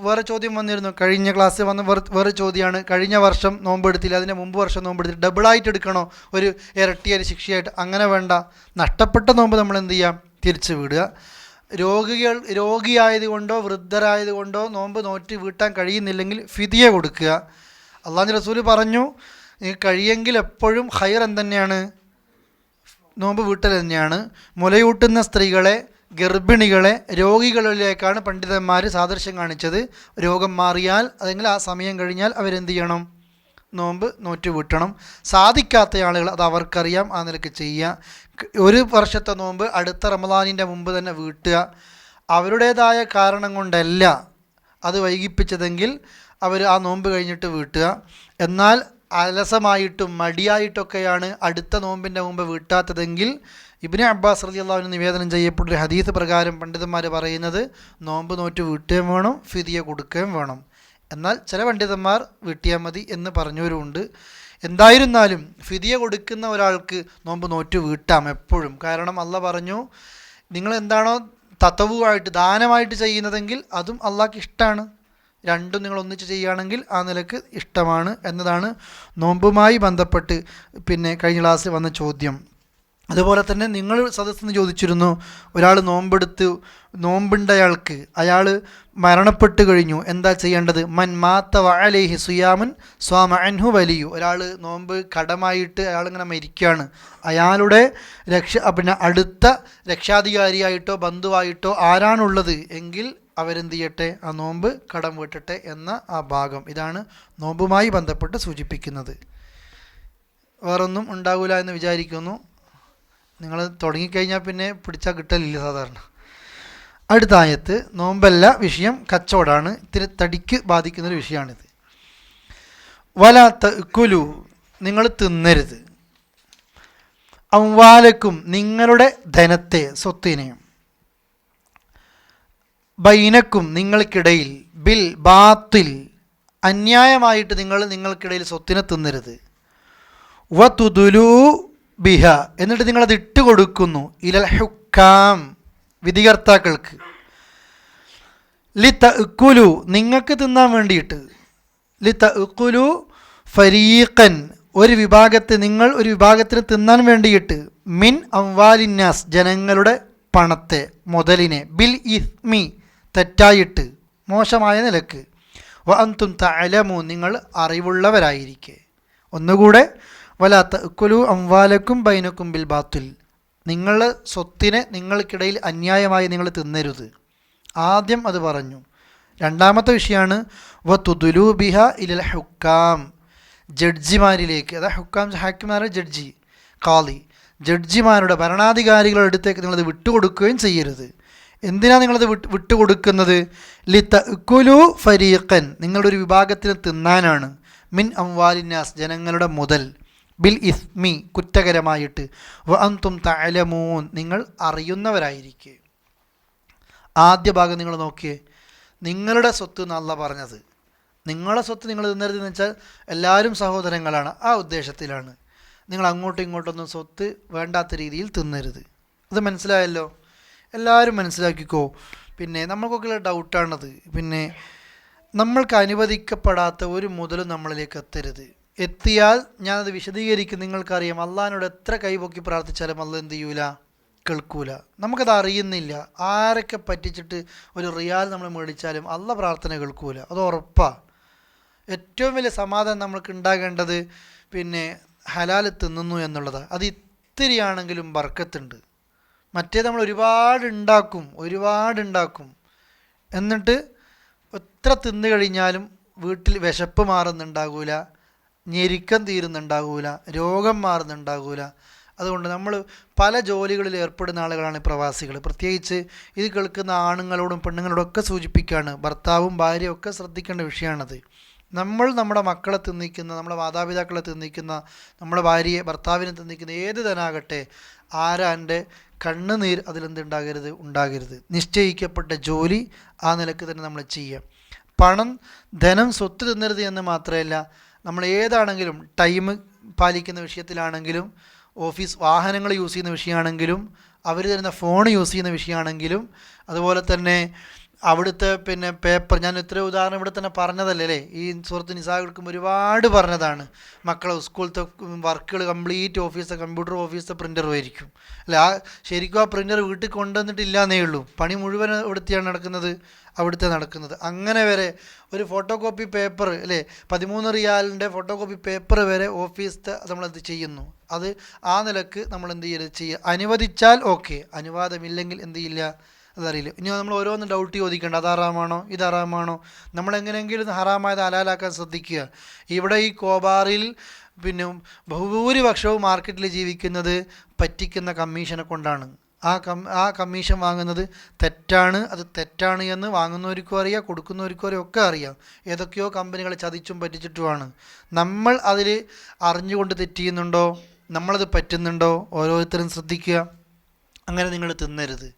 വേറെ ചോദ്യം വന്നിരുന്നു, കഴിഞ്ഞ ക്ലാസ്സിൽ വന്ന വേറെ ചോദ്യമാണ്. കഴിഞ്ഞ വർഷം നോമ്പ് എടുത്തില്ല, അതിൻ്റെ മുമ്പ് വർഷം നോമ്പ് എടുത്തില്ല, ഡബിളായിട്ട് എടുക്കണോ, ഒരു ഇരട്ടിയൊരു ശിക്ഷയായിട്ട്? അങ്ങനെ വേണ്ട. നഷ്ടപ്പെട്ട നോമ്പ് നമ്മൾ എന്ത് ചെയ്യാം? തിരിച്ചു വിടുക. രോഗിയായതുകൊണ്ടോ വൃദ്ധരായതുകൊണ്ടോ നോമ്പ് നോറ്റ് വീട്ടാൻ കഴിയുന്നില്ലെങ്കിൽ ഫിദിയ കൊടുക്കുക. അള്ളാഹുവിൻ്റെ റസൂൽ പറഞ്ഞു, കഴിയെങ്കിൽ എപ്പോഴും ഖൈർ എന്തുതന്നെയാണ്? നോമ്പ് വീട്ടൽ തന്നെയാണ്. മുലയൂട്ടുന്ന സ്ത്രീകളെ, ഗർഭിണികളെ, രോഗികളിലേക്കാണ് പണ്ഡിതന്മാർ സാദൃശ്യം കാണിച്ചത്. രോഗം മാറിയാൽ അല്ലെങ്കിൽ ആ സമയം കഴിഞ്ഞാൽ അവരെന്ത് ചെയ്യണം? നോമ്പ് നോറ്റ് വീട്ടണം. സാധിക്കാത്ത ആളുകൾ അത് അവർക്കറിയാം, ആ നിലയ്ക്ക് ചെയ്യുക. ഒരു വർഷത്തെ നോമ്പ് അടുത്ത റമദാനിൻ്റെ മുമ്പ് തന്നെ വീട്ടുക. അവരുടേതായ കാരണം കൊണ്ടല്ല അത് വൈകിപ്പിച്ചതെങ്കിൽ അവർ ആ നോമ്പ് കഴിഞ്ഞിട്ട് വീട്ടുക. എന്നാൽ അലസമായിട്ടും മടിയായിട്ടൊക്കെയാണ് അടുത്ത നോമ്പിൻ്റെ മുമ്പ് വീട്ടാത്തതെങ്കിൽ ഇബ്നു അബ്ബാസ് റളിയല്ലാഹു അൻഹു നിവേദനം ചെയ്യപ്പെട്ടൊരു ഹദീസ് പ്രകാരം പണ്ഡിതന്മാർ പറയുന്നത് നോമ്പ് നോറ്റ് വീട്ടുകയും വേണം, ഫിദിയ കൊടുക്കുകയും വേണം. എന്നാൽ ചില പണ്ഡിതന്മാർ വീട്ടിയാൽ മതി എന്ന് പറഞ്ഞവരുമുണ്ട്. എന്തായിരുന്നാലും ഫിദിയ കൊടുക്കുന്ന ഒരാൾക്ക് നോമ്പ് നോറ്റ് വീട്ടാം എപ്പോഴും. കാരണം അള്ളാഹ് പറഞ്ഞു, നിങ്ങൾ എന്താണോ തതവുവായിട്ട് ദാനമായിട്ട് ചെയ്യുന്നതെങ്കിൽ അതും അള്ളാഹ്ക്ക് ഇഷ്ടമാണ്. രണ്ടും നിങ്ങൾ ഒന്നിച്ച് ചെയ്യുകയാണെങ്കിൽ ആ നിലക്ക് ഇഷ്ടമാണ് എന്നതാണ് നോമ്പുമായി ബന്ധപ്പെട്ട് കഴിഞ്ഞ ക്ലാസ്സിൽ വന്ന ചോദ്യം. അതുപോലെ തന്നെ നിങ്ങൾ സദസ്സിന് ചോദിച്ചിരുന്നു, ഒരാൾ നോമ്പുണ്ടയാൾക്ക് അയാൾ മരണപ്പെട്ട് കഴിഞ്ഞു, എന്താ ചെയ്യേണ്ടത്? മൻ മാത്ത വഅലൈഹി സുയാമുൻ സ്വാമ അൻഹു വലിയു. ഒരാൾ നോമ്പ് കടമായിട്ട് അയാളിങ്ങനെ മരിക്കുകയാണ്, അയാളുടെ അടുത്ത രക്ഷാധികാരിയായിട്ടോ ബന്ധുവായിട്ടോ ആരാണുള്ളത് എങ്കിൽ അവരെന്ത് ചെയ്യട്ടെ? ആ നോമ്പ് കടം വീട്ടട്ടെ എന്ന ആ ഭാഗം. ഇതാണ് നോമ്പുമായി ബന്ധപ്പെട്ട് സൂചിപ്പിക്കുന്നത്. വേറൊന്നും ഉണ്ടാകില്ല എന്ന് വിചാരിക്കുന്നു. നിങ്ങൾ തുടങ്ങിക്കഴിഞ്ഞാൽ പിന്നെ പിടിച്ചാൽ കിട്ടലില്ല സാധാരണ. അടുത്ത ആയത്ത് നോമ്പല്ല, വിഷയം കച്ചവടമാണ്. ഇത്തിരി തടിക്ക് ബാധിക്കുന്നൊരു വിഷയമാണിത്. വലാ തഅ്കുലു, നിങ്ങൾ തിന്നരുത്. അംവാലക്കും, നിങ്ങളുടെ ധനത്തെ, സ്വത്തിനെ, ബൈനക്കും, നിങ്ങൾക്കിടയിൽ, ബിൽ ബാത്തിൽ, അന്യായമായിട്ട് നിങ്ങൾക്കിടയിൽ സ്വത്തിനെ തിന്നരുത്. വതുദുലു ബിഹ, എന്നിട്ട് നിങ്ങളത് ഇട്ട് കൊടുക്കുന്നു, ഇലൽ ഹുക്കാം, വിധികർത്താക്കൾക്ക്, ലി തഅ്കുലു, നിങ്ങൾക്ക് തിന്നാൻ വേണ്ടിയിട്ട്, ലി തഅ്കുലു ഫരീഖൻ, നിങ്ങൾ ഒരു വിഭാഗത്തിന് തിന്നാൻ വേണ്ടിയിട്ട്, മിൻ അംവാലിന്നാസ്, ജനങ്ങളുടെ പണത്തെ, മുതലിനെ, ബിൽ ഇസ്മി, തെറ്റായിട്ട്, മോശമായ നിലക്ക്, വ അൻതും തഅലമൂൻ, നിങ്ങൾ അറിവുള്ളവരായിരിക്കെ. ഒന്നുകൂടെ, വലാ തഅ്കുലു അംവാലക്കും ബൈനക്കും ബിൽ ബാത്തിൽ, നിങ്ങളുടെ സ്വത്തിനെ നിങ്ങൾക്കിടയിൽ അന്യായമായി നിങ്ങൾ തിന്നരുത്. ആദ്യം അത് പറഞ്ഞു. രണ്ടാമത്തെ വിഷയമാണ് വതുദുലു ബിഹ ഇലൽ ഹുക്കാം, ജഡ്ജിമാരിലേക്ക്. അതായത് ഹുക്കാം, ഹാക്കിമാരുടെ ജഡ്ജി, ഖാളി, ജഡ്ജിമാരുടെ, ഭരണാധികാരികളുടെ അടുത്തേക്ക് നിങ്ങളത് വിട്ടുകൊടുക്കുകയും ചെയ്യരുത്. എന്തിനാണ് നിങ്ങളത് വിട്ടുകൊടുക്കുന്നത്? ലി തഅ്കുലു ഫരീഖൻ, നിങ്ങളുടെ ഒരു വിഭാഗത്തിന് തിന്നാനാണ്, മിൻ അംവാലിന്നാസ്, ജനങ്ങളുടെ മുതൽ, ബിൽ ഇസ്മി, കുറ്റകരമായിട്ട്, വ അൻതും തഅലമൂൻ, നിങ്ങൾ അറിയുന്നവരായിരിക്കെ. ആദ്യ ഭാഗം നിങ്ങൾ നോക്കിയേ, നിങ്ങളുടെ സ്വത്ത് എന്നല്ല പറഞ്ഞത്. നിങ്ങളുടെ സ്വത്ത് നിങ്ങൾ തിന്നരുതെന്ന് വെച്ചാൽ എല്ലാവരും സഹോദരങ്ങളാണ്, ആ ഉദ്ദേശത്തിലാണ്. നിങ്ങൾ അങ്ങോട്ടും ഇങ്ങോട്ടൊന്നും സ്വത്ത് വേണ്ടാത്ത രീതിയിൽ തിന്നരുത്. അത് മനസ്സിലായല്ലോ? എല്ലാവരും മനസ്സിലാക്കിക്കോ. നമ്മൾക്കൊക്കെയുള്ള ഡൗട്ടാണത്. നമ്മൾക്ക് അനുവദിക്കപ്പെടാത്ത ഒരു മുതലും നമ്മളിലേക്ക് എത്തരുത്. എത്തിയാൽ ഞാനത് വിശദീകരിക്കും. നിങ്ങൾക്കറിയാം, അള്ളാഹിനോട് എത്ര കൈപൊക്കി പ്രാർത്ഥിച്ചാലും അള്ളാഹ് എന്ത് ചെയ്യൂല? കേൾക്കൂല. നമുക്കത് അറിയുന്നില്ല. ആരൊക്കെ പറ്റിച്ചിട്ട് ഒരു റിയാൽ നമ്മൾ മേടിച്ചാലും അള്ളാഹ് പ്രാർത്ഥന കേൾക്കൂല, അത് ഉറപ്പാണ്. ഏറ്റവും വലിയ സമാധാനം നമ്മൾക്ക് ഉണ്ടാകേണ്ടത് ഹലാൽ തിന്നുന്നു എന്നുള്ളതാണ്. അത് ഇത്തിരിയാണെങ്കിലും ബർക്കത്തുണ്ട്. മറ്റേത് നമ്മൾ ഒരുപാട് ഉണ്ടാക്കും, എന്നിട്ട് എത്ര തിന്നു കഴിഞ്ഞാലും വീട്ടിൽ വിശപ്പ് മാറുന്നുണ്ടാകൂല, ഞെരുക്കം തീരുന്നുണ്ടാകൂല, രോഗം മാറുന്നുണ്ടാകൂല. അതുകൊണ്ട് നമ്മൾ പല ജോലികളിൽ ഏർപ്പെടുന്ന ആളുകളാണ് പ്രവാസികൾ. പ്രത്യേകിച്ച് ഇത് കേൾക്കുന്ന ആണുങ്ങളോടും പെണ്ണുങ്ങളോടൊക്കെ സൂചിപ്പിക്കുകയാണ്, ഭർത്താവും ഭാര്യയും ഒക്കെ ശ്രദ്ധിക്കേണ്ട വിഷയമാണത്. നമ്മൾ നമ്മുടെ മക്കളെ തിന്നിക്കുന്ന, നമ്മുടെ മാതാപിതാക്കളെ തിന്നിക്കുന്ന, നമ്മുടെ ഭാര്യയെ ഭർത്താവിനെ തിന്നിക്കുന്ന ഏത് തനാകട്ടെ, ആരാൻ്റെ കണ്ണുനീർ ഉണ്ടാകരുത്. നിശ്ചയിക്കപ്പെട്ട ജോലി ആ നിലക്ക് തന്നെ നമ്മൾ ചെയ്യുക. ധനം, സ്വത്ത് തിന്നരുത് എന്ന് മാത്രമല്ല, നമ്മൾ ഏതാണെങ്കിലും, ടൈം പാലിക്കുന്ന വിഷയത്തിലാണെങ്കിലും, ഓഫീസ് വാഹനങ്ങൾ യൂസ് ചെയ്യുന്ന വിഷയമാണെങ്കിലും, അവർ തരുന്ന ഫോൺ യൂസ് ചെയ്യുന്ന വിഷയമാണെങ്കിലും അതുപോലെ തന്നെ അവിടുത്തെ പേപ്പർ, ഞാൻ ഇത്രയും ഉദാഹരണം ഇവിടെ തന്നെ പറഞ്ഞതല്ലേ അല്ലേ, ഈ സൂറത്ത് നിസാ എടുക്കുമ്പോൾ ഒരുപാട് പറഞ്ഞതാണ്. മക്കളെ സ്കൂളത്തെ വർക്കുകൾ കംപ്ലീറ്റ് ഓഫീസത്തെ കമ്പ്യൂട്ടർ ഓഫീസത്തെ പ്രിൻ്റർ ആയിരിക്കും അല്ലേ. ശരിക്കും ആ പ്രിൻ്റർ വീട്ടിൽ കൊണ്ടുവന്നിട്ടില്ല എന്നേ ഉള്ളൂ, പണി മുഴുവൻ എവിടുത്തെയാണ് നടക്കുന്നത്, അവിടുത്തെ നടക്കുന്നത്. അങ്ങനെ വരെ ഒരു ഫോട്ടോ കോപ്പി പേപ്പർ അല്ലേ, 13 റിയാലിൻ്റെ ഫോട്ടോ കോപ്പി പേപ്പർ വരെ ഓഫീസത്തെ നമ്മളെന്ത് ചെയ്യുന്നു. അത് ആ നിലക്ക് നമ്മൾ എന്ത് ചെയ്യുക, അനുവദിച്ചാൽ ഓക്കെ, അനുവാദമില്ലെങ്കിൽ എന്ത് ചെയ്യില്ല, അതറിയില്ല. ഇനി നമ്മൾ ഓരോന്ന് ഡൗട്ട് ചോദിക്കേണ്ട, അത് ഹറാമാണോ ഇത് ഹറാമാണോ, നമ്മളെങ്ങനെയെങ്കിലും ഹറാമായത് ഹലാലാക്കാൻ ശ്രദ്ധിക്കുക. ഇവിടെ ഈ കോബാറിൽ ബഹുഭൂരിപക്ഷവും മാർക്കറ്റിൽ ജീവിക്കുന്നത് പറ്റിക്കുന്ന കമ്മീഷനെ കൊണ്ടാണ്. ആ കമ്മീഷൻ വാങ്ങുന്നത് തെറ്റാണ്, അത് തെറ്റാണ് എന്ന് വാങ്ങുന്നവർക്കും അറിയാം, കൊടുക്കുന്നവർക്കും അറിയാം, ഒക്കെ അറിയാം. ഏതൊക്കെയോ കമ്പനികൾ ചതിച്ചും പറ്റിച്ചിട്ടുമാണ്. നമ്മൾ അതിൽ അറിഞ്ഞുകൊണ്ട് തെറ്റ് ചെയ്യുന്നുണ്ടോ, നമ്മളത് പറ്റുന്നുണ്ടോ, ഓരോരുത്തരും ശ്രദ്ധിക്കുക. അങ്ങനെ നിങ്ങൾ തിന്നരുത്.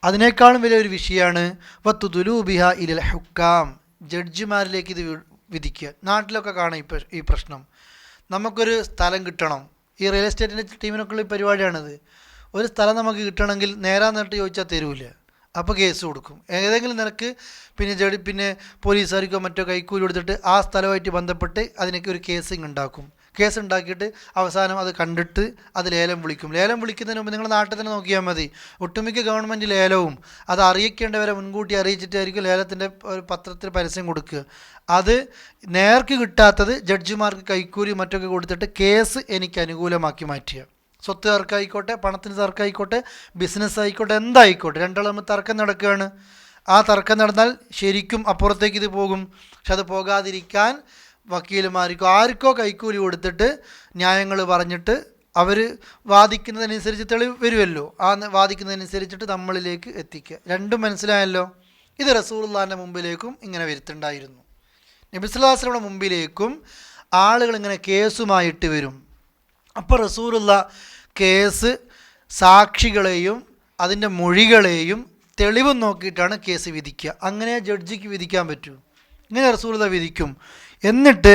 അതിനേക്കാളും വലിയൊരു വിഷയമാണ് വത്തുദുലൂബിഹ ഇലൽ ഹുക്കാം, ജഡ്ജിമാരിലേക്ക് ഇത് വിധിക്കുക. നാട്ടിലൊക്കെ കാണാം ഈ പ്രശ്നം. നമുക്കൊരു സ്ഥലം കിട്ടണം, ഈ റിയൽ എസ്റ്റേറ്റിൻ്റെ ടീമിനൊക്കെയുള്ള ഈ പരിപാടിയാണിത്. ഒരു സ്ഥലം നമുക്ക് കിട്ടണമെങ്കിൽ നേരാന്നിട്ട് ചോദിച്ചാൽ തരൂല, അപ്പോൾ കേസ് കൊടുക്കും. ഏതെങ്കിലും നിനക്ക് പിന്നെ പോലീസുകാർക്കോ മറ്റോ കൈക്കൂലി കൊടുത്തിട്ട് ആ സ്ഥലമായിട്ട് ബന്ധപ്പെട്ട് അതിനൊക്കെ ഒരു കേസിങ് ഉണ്ടാക്കും. കേസ് ഉണ്ടാക്കിയിട്ട് അവസാനം അത് കണ്ടിട്ട് അത് ലേലം വിളിക്കും. ലേലം വിളിക്കുന്നതിന് മുമ്പ് നിങ്ങൾ നാട്ടിൽ തന്നെ നോക്കിയാൽ മതി. ഒട്ടുമിക്ക ഗവൺമെൻറ് ലേലവും അത് അറിയിക്കേണ്ടവരെ മുൻകൂട്ടി അറിയിച്ചിട്ടായിരിക്കും ലേലത്തിൻ്റെ ഒരു പത്രത്തിൽ പരസ്യം കൊടുക്കുക. അത് നേർക്ക് കിട്ടാത്തത് ജഡ്ജിമാർക്ക് കൈക്കൂലി മറ്റൊക്കെ കൊടുത്തിട്ട് കേസ് എനിക്ക് അനുകൂലമാക്കി മാറ്റുക. സ്വത്ത് തർക്കമായിക്കോട്ടെ, പണത്തിന് തർക്കമായിക്കോട്ടെ, ബിസിനസ് ആയിക്കോട്ടെ, എന്തായിക്കോട്ടെ, രണ്ടാളും തമ്മിൽ തർക്കം നടക്കുകയാണ്. ആ തർക്കം നടന്നാൽ ശരിക്കും അപ്പുറത്തേക്ക് ഇത് പോകും. പക്ഷെ അത് പോകാതിരിക്കാൻ വക്കീലുമാർക്കോ ആർക്കോ കൈക്കൂലി കൊടുത്തിട്ട് ന്യായങ്ങൾ പറഞ്ഞിട്ട് അവർ വാദിക്കുന്നതനുസരിച്ച് തെളിവ് വരുമല്ലോ, ആ വാദിക്കുന്നതനുസരിച്ചിട്ട് നമ്മളിലേക്ക് എത്തിക്കുക. രണ്ടും മനസ്സിലായല്ലോ. ഇത് റസൂലുള്ളാഹിൻ്റെ മുമ്പിലേക്കും ഇങ്ങനെ വരുത്തുണ്ടായിരുന്നു. നബി സല്ലല്ലാഹു അലൈഹി വസല്ലമയുടെ മുമ്പിലേക്കും ആളുകൾ ഇങ്ങനെ കേസുമായിട്ട് വരും. അപ്പോൾ റസൂലുള്ള കേസ് സാക്ഷികളെയും അതിൻ്റെ മൊഴികളെയും തെളിവും നോക്കിയിട്ടാണ് കേസ് വിധിക്കുക. അങ്ങനെ ജഡ്ജിക്ക് വിധിക്കാൻ പറ്റൂ. ഇങ്ങനെ റസൂലുള്ള വിധിക്കും. എന്നിട്ട്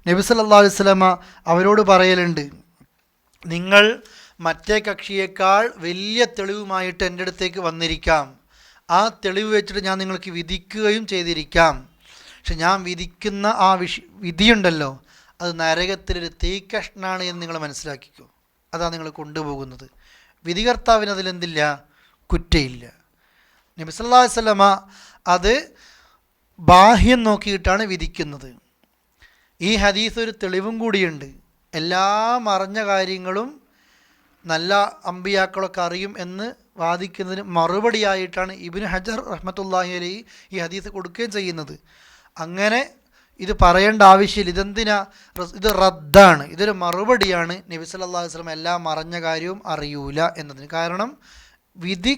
നബി സല്ലല്ലാഹു അലൈഹി വസല്ലമ അവരോട് പറയലുണ്ട്, നിങ്ങൾ മറ്റേ കക്ഷിയേക്കാൾ വലിയ തെളിവുമായിട്ട് എൻ്റെ അടുത്തേക്ക് വന്നിരിക്കാം, ആ തെളിവ് വെച്ചിട്ട് ഞാൻ നിങ്ങൾക്ക് വിധിക്കുകയും ചെയ്തിരിക്കാം. പക്ഷെ ഞാൻ വിധിക്കുന്ന ആ വിധിയുണ്ടല്ലോ, അത് നരകത്തിലൊരു തീക്കഷ്ണാണ് എന്ന് നിങ്ങൾ മനസ്സിലാക്കിക്കോ. അതാണ് നിങ്ങൾ കൊണ്ടുപോകുന്നത്. വിധികർത്താവിന് അതിലെന്തില്ല, കുറ്റയില്ല. നബി സല്ലല്ലാഹു അലൈഹി വസല്ലമ അത് ബാഹ്യം നോക്കിയിട്ടാണ് വിധിക്കുന്നത്. ഈ ഹദീസ് ഒരു തെളിവും കൂടിയുണ്ട്. എല്ലാ മറഞ്ഞ കാര്യങ്ങളും നല്ല അമ്പിയാക്കളൊക്കെ അറിയും എന്ന് വാദിക്കുന്നതിന് മറുപടിയായിട്ടാണ് ഇബ്നു ഹജർ റഹ്മത്തുള്ളാഹി അലൈഹി ഈ ഹദീസ് കൊടുക്കുകയും ചെയ്യുന്നത്. അങ്ങനെ ഇത് പറയേണ്ട ആവശ്യമില്ല. ഇതെന്തിനാ, ഇത് റദ്ദാണ്, ഇതൊരു മറുപടിയാണ്. നബി സല്ലല്ലാഹു അലൈഹി വസല്ലം എല്ലാ മറഞ്ഞ കാര്യവും അറിയൂല എന്നതിന്. കാരണം വിധി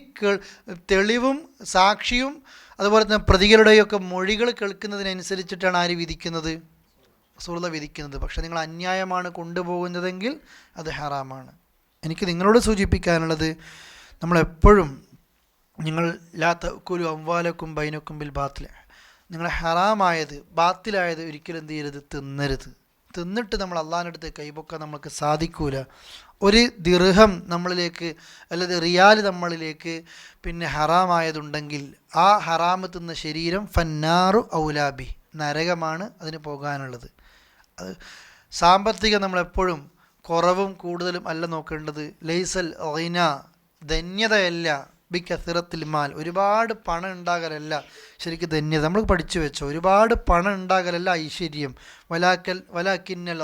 തെളിവും സാക്ഷിയും അതുപോലെ തന്നെ പ്രതികളുടെയൊക്കെ മൊഴികൾ കേൾക്കുന്നതിനനുസരിച്ചിട്ടാണ് ആര് വിധിക്കുന്നത്, റസൂലുള്ളാഹി വിധിക്കുന്നത്. പക്ഷേ നിങ്ങൾ അന്യായമാണ് കൊണ്ടുപോകുന്നതെങ്കിൽ അത് ഹറാമാണ്. എനിക്ക് നിങ്ങളോട് സൂചിപ്പിക്കാനുള്ളത്, നമ്മളെപ്പോഴും നിങ്ങൾ ലാ തഅ്കുലു അംവാലക്കും ബൈനക്കും ബിൽ ബാത്തിൽ, നിങ്ങൾ ഹറാമായത് ബാത്തിലായത് ഒരിക്കലും എന്ത് ചെയ്യരുത്, തിന്നരുത്. തിന്നിട്ട് നമ്മൾ അള്ളാഹിൻ്റെ അടുത്ത് കൈപൊക്കാൻ നമുക്ക് സാധിക്കൂല. ഒരു ദിർഹം നമ്മളിലേക്ക് അല്ലെങ്കിൽ റിയാൽ നമ്മളിലേക്ക് ഹറാമായതുണ്ടെങ്കിൽ ആ ഹറാമ് തിന്ന ശരീരം ഫന്നാറു ഔലാബി, നരകമാണ് അതിന് പോകാനുള്ളത്. അത് സാമ്പത്തികം നമ്മളെപ്പോഴും കുറവും കൂടുതലും അല്ല നോക്കേണ്ടത്. ലൈസൽ ഗിന, ധന്യതയല്ല, ബി കസിറത്തിൽ മാൽ, ഒരുപാട് പണം ഉണ്ടാകലല്ല ശരിക്കും ധന്യത. നമ്മൾ പഠിച്ചു വെച്ചോ, ഒരുപാട് പണം ഉണ്ടാകലല്ല ഐശ്വര്യം. വലാക്കിന്നൽ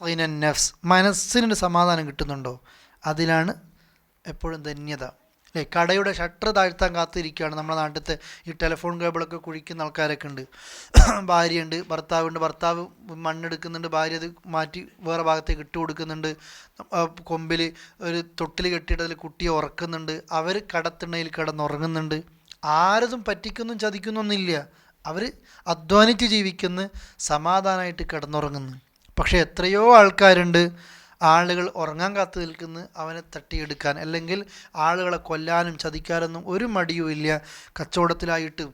ഗിന നഫ്സ്, മനസ്സിനൊരു സമാധാനം കിട്ടുന്നുണ്ടോ, അതിലാണ് എപ്പോഴും ധന്യത. അല്ലേ, കടയുടെ ഷട്ടർ താഴ്ത്താൻ കാത്തിരിക്കുകയാണ് നമ്മുടെ നാട്ടിലത്തെ ഈ ടെലിഫോൺ കേബിളൊക്കെ കുഴിക്കുന്ന ആൾക്കാരൊക്കെ ഉണ്ട്. ഭാര്യയുണ്ട്, ഭർത്താവുണ്ട്, ഭർത്താവ് മണ്ണെടുക്കുന്നുണ്ട്, ഭാര്യ അത് മാറ്റി വേറെ ഭാഗത്തേക്ക് ഇട്ട് കൊടുക്കുന്നുണ്ട്. കൊമ്പിൽ ഒരു തൊട്ടിൽ കെട്ടിയിട്ട് അതിൽ കുട്ടിയെ ഉറക്കുന്നുണ്ട്. അവർ കടത്തിണ്ണയിൽ കിടന്നുറങ്ങുന്നുണ്ട്. ആരതും പറ്റിക്കൊന്നും ചതിക്കുന്നൊന്നുമില്ല. അവർ അധ്വാനിച്ച് ജീവിക്കുന്ന, സമാധാനമായിട്ട് കിടന്നുറങ്ങുന്നു. പക്ഷേ എത്രയോ ആൾക്കാരുണ്ട്, ആളുകൾ ഉറങ്ങാൻ കാത്തു നിൽക്കുന്നു അവനെ തട്ടിയെടുക്കാൻ, അല്ലെങ്കിൽ ആളുകളെ കൊല്ലാനും ചതിക്കാനൊന്നും ഒരു മടിയും ഇല്ല. കച്ചവടത്തിലായിട്ടും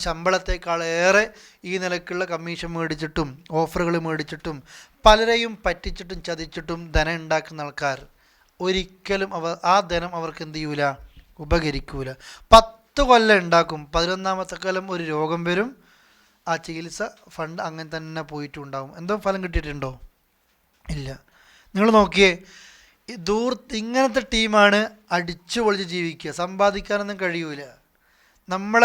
ശമ്പളത്തെക്കാളേറെ ഈ നിലക്കുള്ള കമ്മീഷൻ മേടിച്ചിട്ടും ഓഫറുകൾ മേടിച്ചിട്ടും പലരെയും പറ്റിച്ചിട്ടും ചതിച്ചിട്ടും ധനം ഉണ്ടാക്കുന്ന ആൾക്കാർ. ഒരിക്കലും ആ ധനം അവർക്ക് എന്ത് ചെയ്യൂല, ഉപകരിക്കൂല. 10 കൊല്ലം ഉണ്ടാക്കും, 11ാമത്തെ കൊല്ലം ഒരു രോഗം വരും, ആ ചികിത്സ ഫണ്ട് അങ്ങനെ തന്നെ പോയിട്ടുണ്ടാവും. എന്തോ ഫലം കിട്ടിയിട്ടുണ്ടോ? ഇല്ല. നിങ്ങൾ നോക്കിയേ, ഇങ്ങനത്തെ ടീമാണ് അടിച്ചു പൊളിച്ച് ജീവിക്കുക. സമ്പാദിക്കാനൊന്നും കഴിയൂല. നമ്മൾ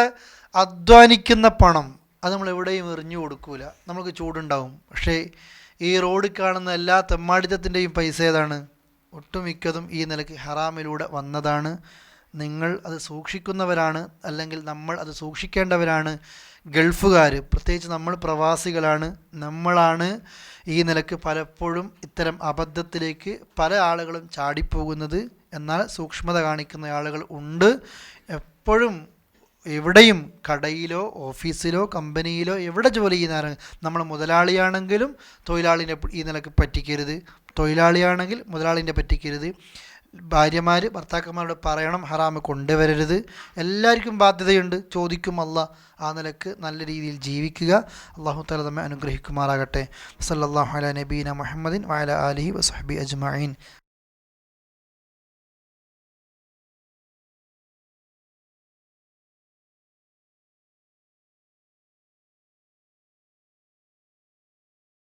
അധ്വാനിക്കുന്ന പണം അത് നമ്മൾ എവിടെയും എറിഞ്ഞു കൊടുക്കൂല, നമുക്ക് ചൂടുണ്ടാവും. പക്ഷേ ഈ റോഡിൽ കാണുന്ന എല്ലാ തെമ്മാടിത്തത്തിൻ്റെയും പൈസ ഏതാണ്? ഒട്ടുമിക്കതും ഈ നിലയ്ക്ക് ഹറാമിലൂടെ വന്നതാണ്. നിങ്ങൾ അത് സൂക്ഷിക്കുന്നവരാണ്, അല്ലെങ്കിൽ നമ്മൾ അത് സൂക്ഷിക്കേണ്ടവരാണ്. ഗൾഫുകാർ, പ്രത്യേകിച്ച് നമ്മൾ പ്രവാസികളാണ്, നമ്മളാണ് ഈ നിലക്ക് പലപ്പോഴും ഇത്തരം അബദ്ധത്തിലേക്ക് പല ആളുകളും ചാടിപ്പോകുന്നത്. എന്നാൽ സൂക്ഷ്മത കാണിക്കുന്ന ആളുകൾ ഉണ്ട്. എപ്പോഴും എവിടെയും, കടയിലോ ഓഫീസിലോ കമ്പനിയിലോ എവിടെ ജോലി ചെയ്യുന്ന നമ്മൾ മുതലാളിയാണെങ്കിലും തൊഴിലാളിനെ ഈ നിലക്ക് പറ്റിക്കരുത്, തൊഴിലാളിയാണെങ്കിൽ മുതലാളിനെ പറ്റിക്കരുത്. ഭാര്യമാർ ഭർത്താക്കന്മാരോട് പറയണം ഹറാമ് കൊണ്ടുവരരുത്. എല്ലാവർക്കും ബാധ്യതയുണ്ട്, ചോദിക്കും അല്ലാഹ്. ആ നിലക്ക് നല്ല രീതിയിൽ ജീവിക്കുക. അല്ലാഹു തആല നമ്മെ അനുഗ്രഹിക്കുമാറാകട്ടെ. സല്ലല്ലാഹു അലാ നബീന മുഹമ്മദിൻ വഅലാ ആലിഹി വസഹ്ബി അജ്മഈൻ.